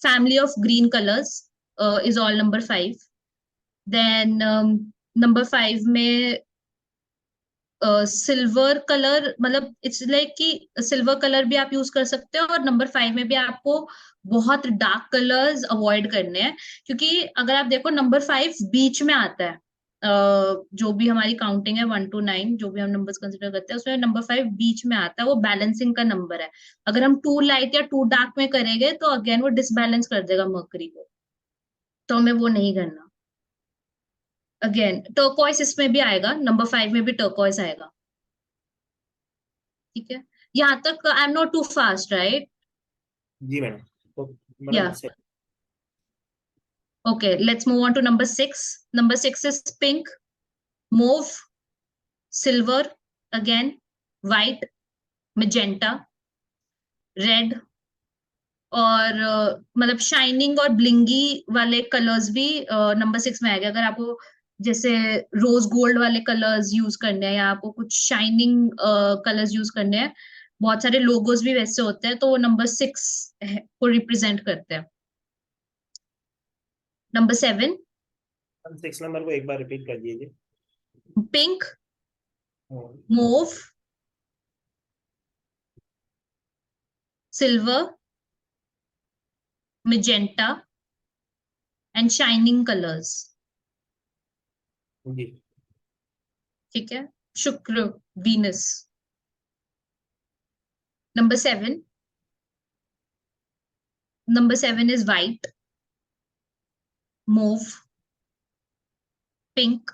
family of green colors is all number 5. Then number 5 में सिल्वर कलर, मतलब इट्स लाइक कि सिल्वर कलर भी आप यूज कर सकते हो, और नंबर 5 में भी आपको बहुत डार्क कलर्स अवॉइड करने हैं. क्योंकि अगर आप देखो नंबर 5 बीच में आता है, जो भी हमारी काउंटिंग है 1 to 9, जो भी हम नंबर्स कंसिडर करते हैं उसमें नंबर 5 बीच में आता है, वो बैलेंसिंग का नंबर है. अगर हम 2 लाइट या 2 डार्क में करेंगे तो अगेन वो डिसबैलेंस कर देगा मर्करी को, तो हमें वो नहीं करना. अगेन टर्कोइस इसमें भी आएगा, नंबर 5 में भी टर्कोइस आएगा. ठीक है. यहाँ तक I am not too fast, right? जी मैडम. तो Yeah. Madam Okay, let's move on to number 6. Number 6 is pink, mauve, silver, again, white, magenta, red, और मतलब शाइनिंग और ब्लिंगी वाले कलर्स भी नंबर 6 में आएगा. अगर आपको जैसे रोज गोल्ड वाले कलर्स यूज करने हैं या आपको कुछ शाइनिंग कलर्स यूज करने हैं, बहुत सारे लोगोस भी वैसे होते हैं, तो वो नंबर 6 को रिप्रेजेंट करते हैं. नंबर 7, 6 नंबर को एक बार रिपीट कर दीजिए. Pink, mauve, silver, magenta, and shining colors. जी. ठीक है. शुक्र, Venus. Number 7. Number 7 is white, mauve, pink,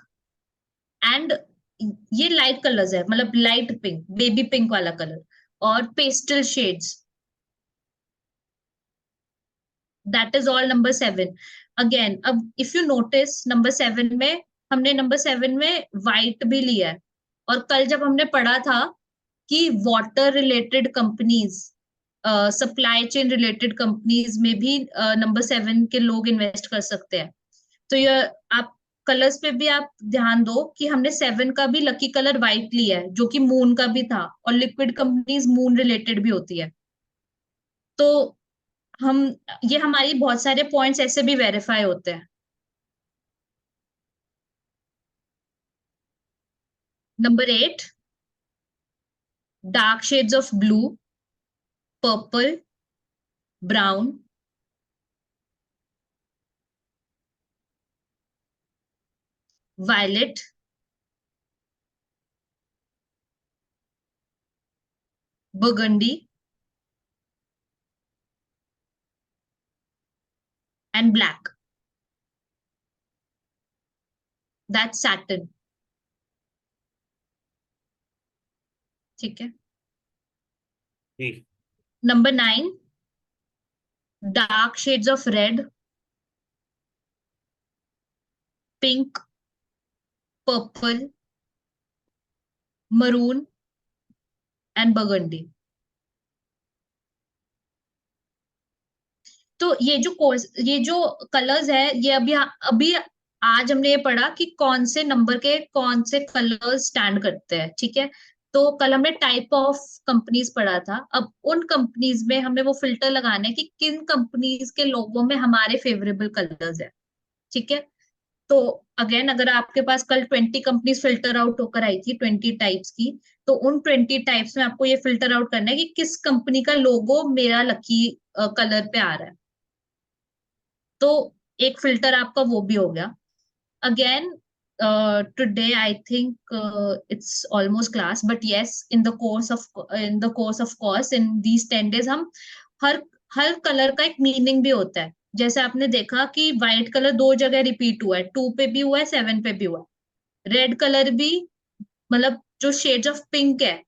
and ये लाइट कलर्स है, मतलब लाइट पिंक, बेबी पिंक वाला कलर, और pastel shades. That is all number 7. Again अब इफ यू नोटिस नंबर 7 में हमने नंबर 7 में व्हाइट भी लिया है, और कल जब हमने पढ़ा था कि water related companies supply chain related companies में भी नंबर 7 के लोग इन्वेस्ट कर सकते हैं। तो ये आप कलर्स पे भी आप ध्यान दो कि हमने 7 का भी लकी कलर व्हाइट लिया है, जो कि मून का भी था, और लिक्विड कंपनीज मून रिलेटेड भी होती है। तो हम ये हमारी बहुत सारे पॉइंट्स ऐसे भी वेरीफाई होते हैं। Number 8, dark shades of blue, purple, brown, violet, burgundy, and black. That's satin. ठीक है। जी Number 9, dark shades of red, pink, purple, maroon, and burgundy. तो ये जो कलर्स है, ये अभी आज हमने ये पढ़ा कि कौन से नंबर के कौन से कलर्स स्टैंड करते हैं, ठीक है। तो कल हमने टाइप ऑफ कंपनीज पढ़ा था। अब उन कंपनीज में हमें वो फिल्टर लगाना है कि किन कंपनीज के लोगों में हमारे फेवरेबल कलर्स है, ठीक है। तो अगेन, अगर आपके पास कल 20 कंपनीज फिल्टर आउट होकर आई थी 20 टाइप्स की, तो उन 20 टाइप्स में आपको ये फिल्टर आउट करना है कि किस कंपनी का लोगो मेरा लकी कलर पे आ रहा है। तो एक फिल्टर आपका वो भी हो गया। Again, today I think it's almost class, but yes, in the course of course in these 10 days हम हर कलर का एक मीनिंग भी होता है। जैसे आपने देखा कि व्हाइट कलर 2 जगह रिपीट हुआ है, 2 पे भी हुआ है, 7 पे भी हुआ है। रेड कलर भी, मतलब जो शेड्स ऑफ पिंक है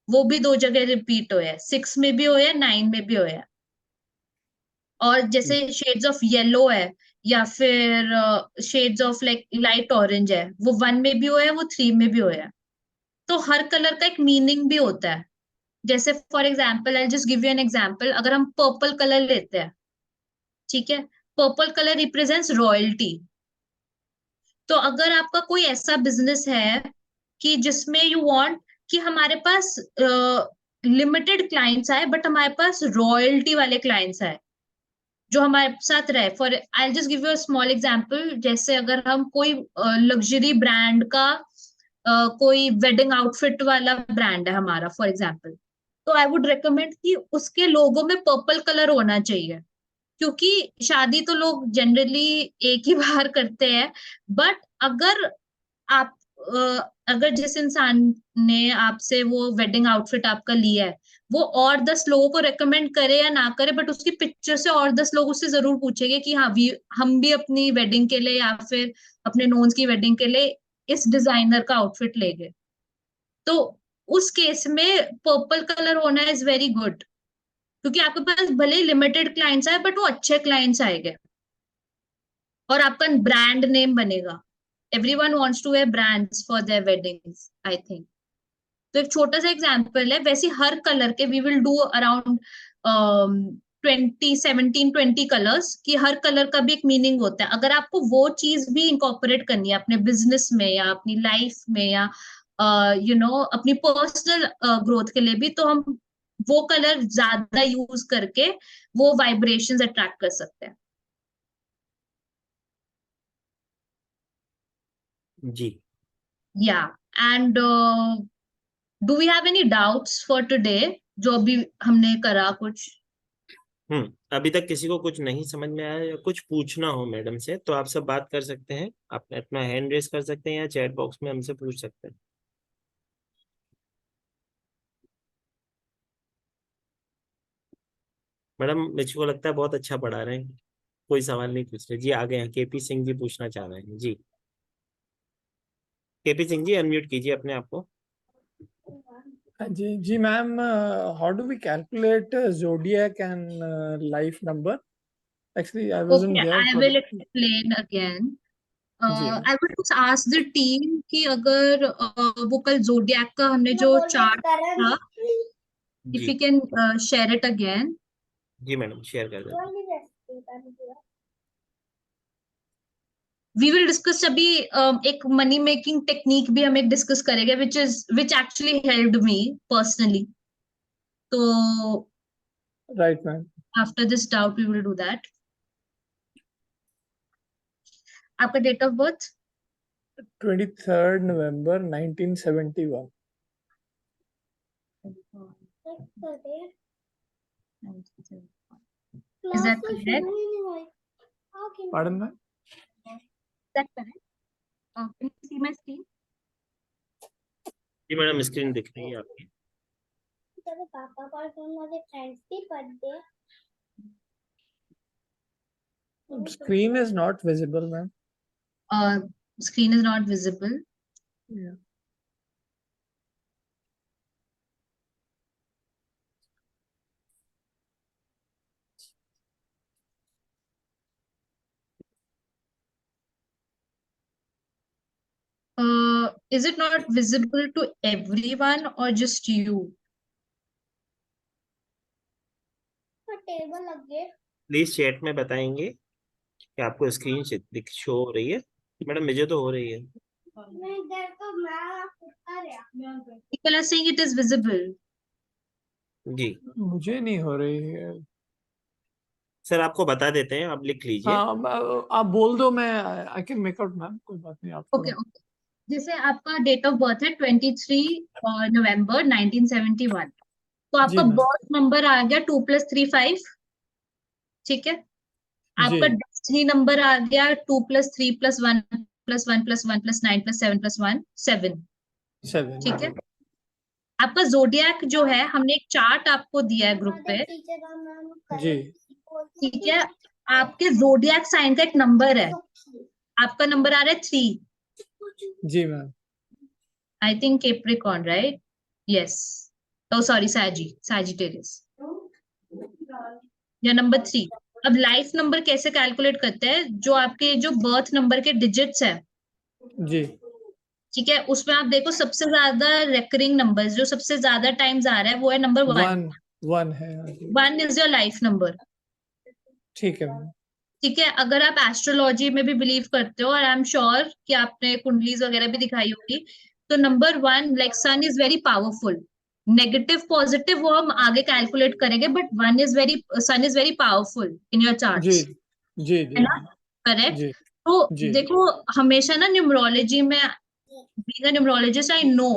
वो भी 2 जगह रिपीट हुए हैं, 6 में भी हुए हैं, 9 में भी हुए हैं। और जैसे शेड्स ऑफ येलो है, या फिर शेड्स ऑफ लाइट ऑरेंज है, वो 1 में भी हुआ है, वो 3 में भी हुआ है। तो हर कलर का एक मीनिंग भी होता है। जैसे for example, I just give you an example, अगर हम पर्पल कलर लेते हैं, ठीक है, पर्पल कलर रिप्रेजेंट्स रॉयल्टी। तो अगर आपका कोई ऐसा बिजनेस है कि जिसमें यू वांट कि हमारे पास लिमिटेड क्लाइंट्स आए, बट हमारे पास रॉयल्टी वाले क्लाइंट्स आए जो हमारे साथ रहे। For I just give you a small example, जैसे अगर हम कोई लग्जरी ब्रांड का कोई वेडिंग आउटफिट वाला ब्रांड है हमारा फॉर एग्जांपल, तो आई वुड रिकमेंड कि उसके लोगो में पर्पल कलर होना चाहिए, क्योंकि शादी तो लोग जनरली एक ही बार करते हैं। बट अगर आप अगर जिस इंसान ने आपसे वो वेडिंग आउटफिट आपका लिया है, वो और 10 लोगों को रेकमेंड करे या ना करे, बट उसकी पिक्चर से और 10 लोग उससे जरूर पूछेंगे कि हाँ, हम भी अपनी वेडिंग के लिए या फिर अपने नोन्स की वेडिंग के लिए इस डिजाइनर का आउटफिट लेंगे। तो उस केस में पर्पल कलर होना इज वेरी गुड, क्योंकि आपके पास भले ही लिमिटेड क्लाइंट्स आए, बट वो अच्छे क्लाइंट्स आएंगे और आपका ब्रांड नेम बनेगा। Everyone wants to wear brands for their weddings, I think. तो एक छोटा सा एग्जाम्पल है, वैसे हर कलर के we will do around 17-20 colours की, हर कलर का भी एक मीनिंग होता है। अगर आपको वो चीज भी इंकॉर्पोरेट करनी है अपने बिजनेस में या अपनी लाइफ में या अपनी पर्सनल ग्रोथ के लिए भी, तो हम वो कलर ज्यादा यूज करके वो वाइब्रेशंस अट्रैक्ट कर सकते हैं। जी या and do we have any doubts for today, जो अभी हमने करा कुछ? अभी तक किसी को कुछ नहीं समझ में आया या कुछ पूछना हो मैडम से, तो आप सब बात कर सकते हैं। आप अपना हैंड रेस कर सकते हैं या चैट बॉक्स में हमसे पूछ सकते हैं। मैडम मुझे को लगता है बहुत अच्छा पढ़ा रहे हैं, कोई सवाल नहीं पूछ रहे। जी आ गए हैं, केपी सिंह जी पूछना चाह रहे हैं। जी केपी सिंह जी, अनम्यूट कीजिए अपने आप को। जी जी ma'am, how do we calculate zodiac and life number? Actually, I wasn't Okay, there I for will the. explain again. जी I would just ask the team कि अगर वो कल जोडियक का हमने जो चार्ट था If जी you can share it again. जी मैडम, शेयर कर देते। We will discuss अभी एक मनी मेकिंग टेक्निक भी हम एक डिस्कस करेंगे which actually helped me personally. तो Right, ma'am. after this doubt we will do that. आपका date of birth? 23rd November 1971. Is that correct? Pardon, ma'am? Is that correct? Can you see my screen? जी मैडम, स्क्रीन दिख रही है आपकी। Screen is not visible, ma'am. Screen is not visible. Yeah. Is it not visible to everyone or just you? Please chat में बताएंगे कि आपको स्क्रीन शो हो रही है। मैडम मुझे तो हो रही है। People are saying it is visible. जी मुझे नहीं हो रही है। सर, आपको बता देते हैं, आप लिख लीजिए। हाँ, आप बोल दो, मैं I can make out ma'am, कोई बात नहीं। आप Okay, okay. जैसे आपका डेट ऑफ बर्थ है 23 नवंबर 1971, तो आपका जी मैम। बर्थ नंबर आ गया 2 + 3 5, ठीक है। आपका जी डेस्टिनी नंबर आ गया 2 + 3 + 1 + 1 + 1 + 9 + 7 + 1 7, 7। ठीक है। आपका जोडियक जो है, हमने एक चार्ट आपको दिया है ग्रुप पे, जी ठीक है। आपके जोडियक साइन का एक नंबर है, आपका नंबर आ रहा है 3। जी ma'am. I think Capricorn, right? Yes. Oh, sorry, Sagittarius. या नंबर 3। अब लाइफ नंबर कैसे कैलकुलेट करते हैं? जो आपके जो बर्थ नंबर के डिजिट्स है, जी ठीक है, उसमें आप देखो सबसे ज्यादा रेकरिंग नंबर जो सबसे ज्यादा टाइम्स आ रहा है वो है नंबर 1। 1 है। हाँ जी, 1 इज योर लाइफ नंबर, ठीक है मैम। ठीक है। अगर आप एस्ट्रोलॉजी में भी बिलीव करते हो, और आई एम श्योर कि आपने कुंडलीज वगैरह भी दिखाई होगी, तो number 1 like sun is very powerful. Negative positive वो हम आगे कैलकुलेट करेंगे, but sun is very powerful in your जी चार्ट्स, जी है जी ना? करेक्ट। जी तो जी देखो, हमेशा ना न्यूमरोलॉजी में, being a numerologist I know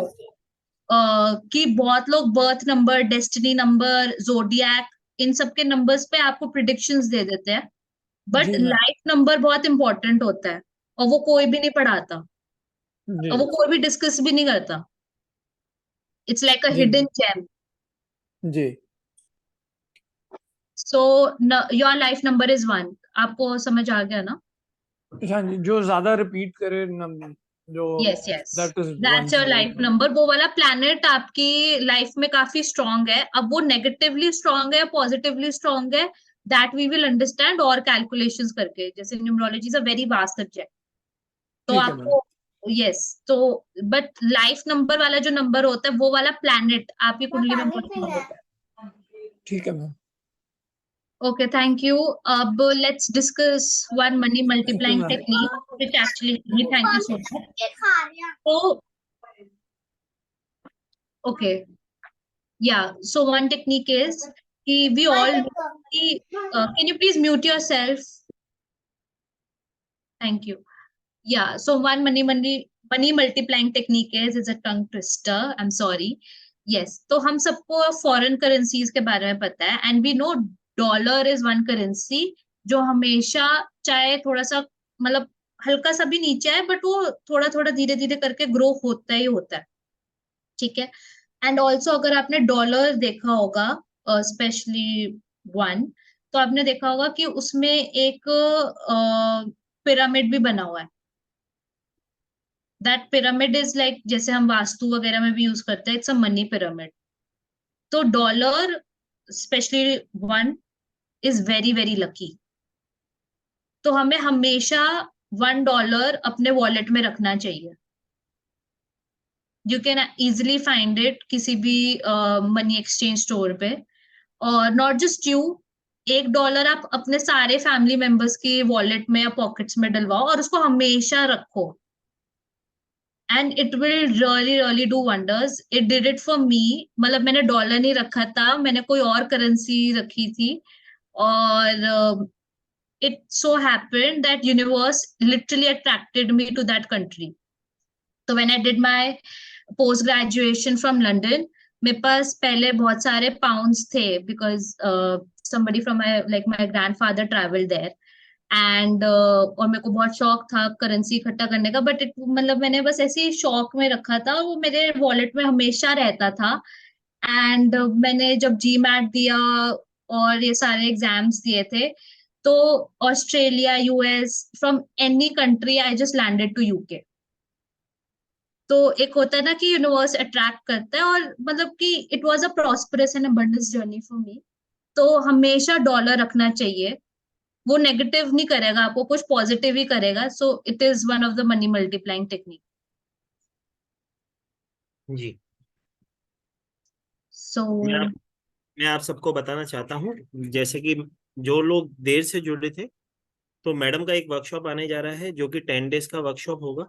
कि बहुत लोग birth number, destiny number, zodiac, इन सब के नंबर्स पे आपको प्रिडिक्शंस दे देते हैं, बट जी मैम। लाइफ नंबर बहुत इंपॉर्टेंट होता है, और वो कोई भी नहीं पढ़ाता, जी और वो कोई भी डिस्कस भी नहीं करता। इट्स लाइक अ जी हिडन जेम। जी so your life number is 1। आपको समझ आ गया ना? हाँ जी, जो ज्यादा रिपीट करे जो yes yes, that is 1 that's your life number. वो वाला प्लैनेट आपकी लाइफ में काफी स्ट्रांग है। अब वो नेगेटिवली स्ट्रांग है या पॉजिटिवली स्ट्रांग है, दैट वी विल अंडरस्टैंड और कैलकुलेशंस करके। जैसे numerology is a very vast subject, तो ठीक है मैम। आपको यस, तो बट लाइफ नंबर वाला जो नंबर होता है, वो वाला प्लैनेट आपकी कुंडली में बहुत strong होता है। ठीक है मैम। Okay, thank you. अब let's discuss one money thank you multiplying ma'am. Technique which actually, thank you so much. तो okay, yeah, so one technique is we all can you please mute yourself? Thank you. Yeah, so one money multiplying technique is a tongue twister, I'm sorry. Yes, तो हम सबको फॉरेन करेंसीज के बारे में पता है, and we know dollar is one currency जो हमेशा, चाहे थोड़ा सा मतलब हल्का सा भी नीचे है, बट वो थोड़ा थोड़ा धीरे धीरे करके ग्रो होता ही होता है, ठीक है। एंड ऑल्सो अगर आपने डॉलर देखा होगा, स्पेशली 1, तो आपने देखा होगा कि उसमें एक पिरामिड भी बना हुआ है। दैट पिरामिड इज लाइक, जैसे हम वास्तु वगैरह में भी यूज करते हैं, इट्स अ मनी पिरामिड। तो dollar specially 1 is very very lucky. तो हमें हमेशा $1 अपने वॉलेट में रखना चाहिए। You can easily find it किसी भी मनी एक्सचेंज स्टोर पे। और नॉट जस्ट यू, $1 आप अपने सारे फैमिली मेंबर्स की वॉलेट में या पॉकेट्स में डलवाओ और उसको हमेशा रखो, and it will really really do wonders. It did it for me. मतलब मैंने डॉलर नहीं रखा था, मैंने कोई और करेंसी रखी थी, और it so happened that universe literally attracted me to that country. So when I did my post graduation from London, मेरे पास पहले बहुत सारे pounds थे because somebody from my grandfather traveled there, and और मेरे को बहुत शौक था करेंसी इकट्ठा करने का, बट मतलब मैंने बस ऐसे ही शौक में रखा था, वो मेरे वॉलेट में हमेशा रहता था। एंड मैंने जब GMAT दिया और ये सारे एग्जाम्स दिए थे, तो Australia, US, from any country I just landed to UK। तो एक होता है ना कि यूनिवर्स अट्रैक्ट करता है, और मतलब कि it was a prosperous and abundance journey for me. तो हमेशा डॉलर रखना चाहिए, वो नेगेटिव नहीं करेगा आपको, कुछ पॉजिटिव ही करेगा। So it is one of the money multiplying technique. जी। सो मैं आप सबको बताना चाहता हूँ, जैसे कि जो लोग देर से जुड़े थे, तो मैडम का एक वर्कशॉप आने जा रहा है जो कि 10 डेज का वर्कशॉप होगा।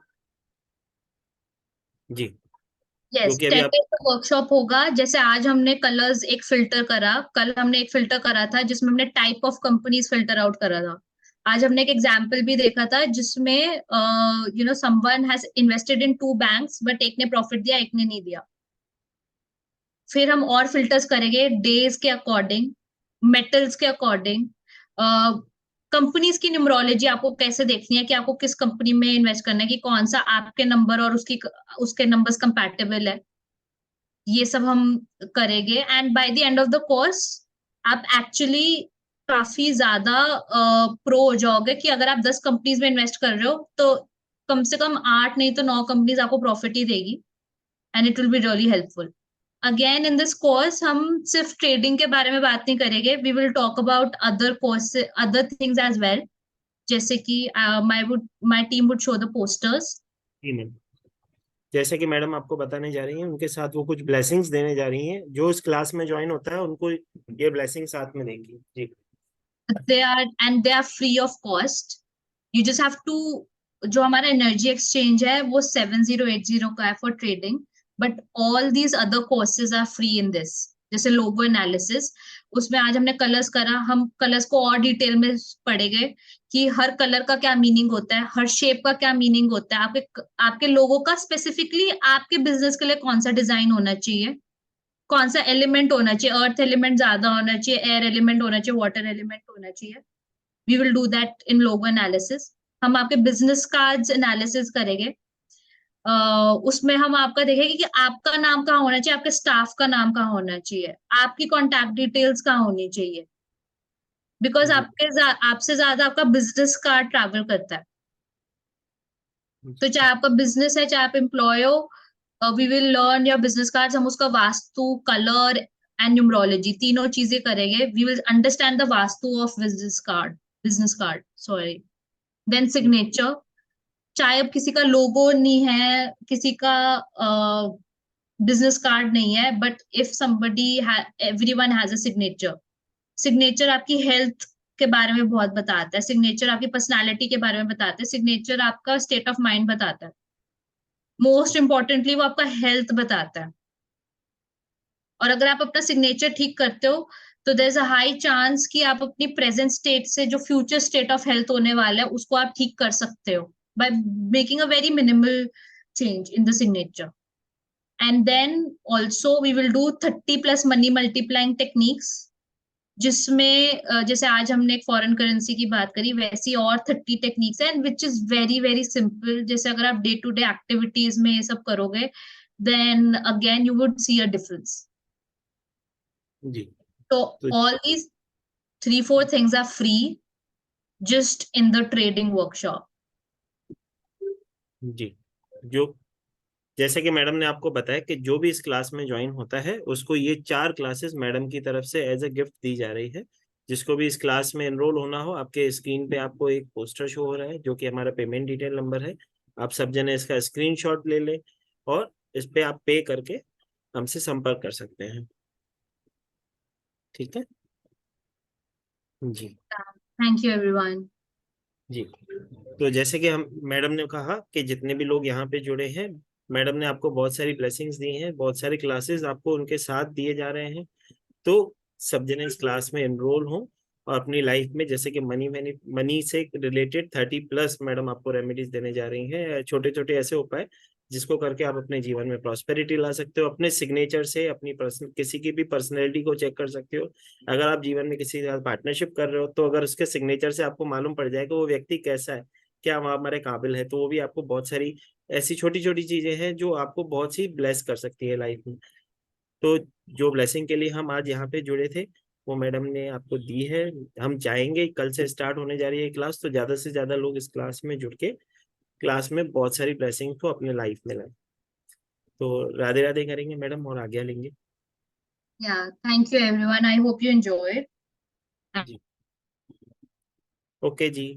जी। जो यस, कि अभी 10 आप डेज का वर्कशॉप होगा। जैसे आज हमने कलर्स एक फिल्टर करा, कल हमने एक फिल्टर करा था जिसमें हमने type of companies filter out करा था। आज हमने एक एग्जांपल भी देखा था जिसमें someone has invested in 2 banks, but एक ने प्रॉफिट दिया, एक ने नहीं दिया। फिर हम और फिल्टर्स करेंगे डेज के अकॉर्डिंग, मेटल्स के अकॉर्डिंग, कंपनीज की न्यूमरोलॉजी आपको कैसे देखनी है कि आपको किस कंपनी में इन्वेस्ट करना है, कि कौन सा आपके नंबर और उसके नंबर्स कंपैटिबल है, ये सब हम करेंगे। And by the end of the course आप एक्चुअली काफी ज्यादा प्रो हो जाओगे कि अगर आप 10 कंपनीज में इन्वेस्ट कर रहे हो तो कम से कम 8 नहीं तो 9 कंपनीज आपको प्रॉफिट ही देगी, and it will be really helpful. Again in this course हम सिर्फ ट्रेडिंग के बारे में बात नहीं करेंगे, we will talk about other things as well, जैसे कि my team would show the posters. जैसे कि मैडम आपको बताने जा रही हैं, उनके साथ वो कुछ ब्लेसिंग्स देने जा रही हैं। जो इस क्लास में ज्वाइन होता है उनको ये ब्लेसिंग साथ में देंगी। जी। they are free of cost. You just have to, जो हमारा एनर्जी एक्सचेंज है वो 7080 का है for trading, but all these other courses are free in this. जैसे लोगो एनालिसिस, उसमें आज हमने कलर्स करा, हम कलर्स को और डिटेल में पढ़ेंगे कि हर कलर का क्या मीनिंग होता है, हर शेप का क्या मीनिंग होता है, आपके लोगो का स्पेसिफिकली आपके बिजनेस के लिए कौन सा डिजाइन होना चाहिए, कौन सा एलिमेंट होना चाहिए, अर्थ एलिमेंट ज्यादा होना चाहिए, एयर एलिमेंट होना चाहिए, वाटर एलिमेंट होना चाहिए। We will do that in logo analysis. हम आपके बिजनेस कार्ड्स एनालिसिस करेंगे, उसमें हम आपका देखेंगे कि आपका नाम कहाँ होना चाहिए, आपके स्टाफ का नाम कहाँ होना चाहिए, आपकी कॉन्टैक्ट डिटेल्स कहाँ होनी चाहिए, बिकॉज आपसे ज्यादा आपका बिजनेस कार्ड ट्रैवल करता है। तो चाहे आपका बिजनेस है, चाहे आप एम्प्लॉय हो, we will learn your business cards. हम उसका वास्तु, कलर एंड न्यूमरोलॉजी तीनों चीजें करेंगे। We will understand the vastu of business card sorry. Then signature, चाहे अब किसी का लोगो नहीं है, किसी का बिजनेस कार्ड नहीं है, but if somebody everyone has a signature. Signature आपकी हेल्थ के बारे में बहुत बताता है, सिग्नेचर आपकी पर्सनालिटी के बारे में बताता है, सिग्नेचर आपका स्टेट ऑफ माइंड बताता है, मोस्ट इंपॉर्टेंटली वो आपका हेल्थ बताता है। और अगर आप अपना सिग्नेचर ठीक करते हो तो there is a high chance कि आप अपनी प्रेजेंट स्टेट से जो फ्यूचर स्टेट ऑफ हेल्थ होने वाला है उसको आप ठीक कर सकते हो by making a very minimal change in the signature. And then also we will do 30+ money multiplying techniques, जिसमें जैसे आज हमने एक फॉरेन करेंसी की बात करी, वैसी और 30 टेक्निक्स हैं, which is very very simple. जैसे अगर आप डे टू डे एक्टिविटीज में ये सब करोगे, then again you would see a difference. जी। तो all these 3-4 things are free just in the trading workshop. जी। जो जैसे कि मैडम ने आपको बताया कि जो भी इस क्लास में ज्वाइन होता है उसको ये 4 क्लासेस मैडम की तरफ से एज अ गिफ्ट दी जा रही है। जिसको भी इस क्लास में एनरोल होना हो, आपके स्क्रीन पे आपको एक पोस्टर शो हो रहा है जो कि हमारा पेमेंट डिटेल नंबर है। आप सब जने इसका स्क्रीनशॉट ले लें और इस पे आप पे करके हमसे संपर्क कर सकते हैं। ठीक है जी। Thank you, everyone. जी, तो जैसे कि हम मैडम ने कहा कि जितने भी लोग यहाँ पे जुड़े हैं, मैडम ने आपको बहुत सारी ब्लेसिंग्स दी हैं, बहुत सारी क्लासेस आपको उनके साथ दिए जा रहे हैं। तो सब जने इस क्लास में एनरोल हों और अपनी लाइफ में, जैसे कि मनी से रिलेटेड 30+ मैडम आपको रेमेडीज देने जा रही हैं, छोटे छोटे ऐसे उपाय जिसको करके आप अपने जीवन में प्रॉस्पेरिटी ला सकते हो। अपने सिग्नेचर से अपनी पर्सन किसी की भी पर्सनैलिटी को चेक कर सकते हो। अगर आप जीवन में किसी के साथ पार्टनरशिप कर रहे हो तो अगर उसके सिग्नेचर से आपको मालूम पड़ जाए कि वो व्यक्ति कैसा है, क्या वो हमारे काबिल है, तो वो भी आपको बहुत सारी ऐसी छोटी छोटी चीजें हैं जो आपको बहुत सी ब्लेस कर सकती है लाइफ में। तो जो ब्लेसिंग के लिए हम आज यहाँ पे जुड़े थे वो मैडम ने आपको दी है। हम चाहेंगे, कल से स्टार्ट होने जा रही है क्लास, तो ज्यादा से ज्यादा लोग इस क्लास में जुड़ के क्लास में बहुत सारी ब्लेसिंग को अपने लाइफ में लाए। तो राधे राधे करेंगे मैडम और आज्ञा लेंगे। Yeah, thank you, everyone. I hope you enjoyed. जी, ओके जी।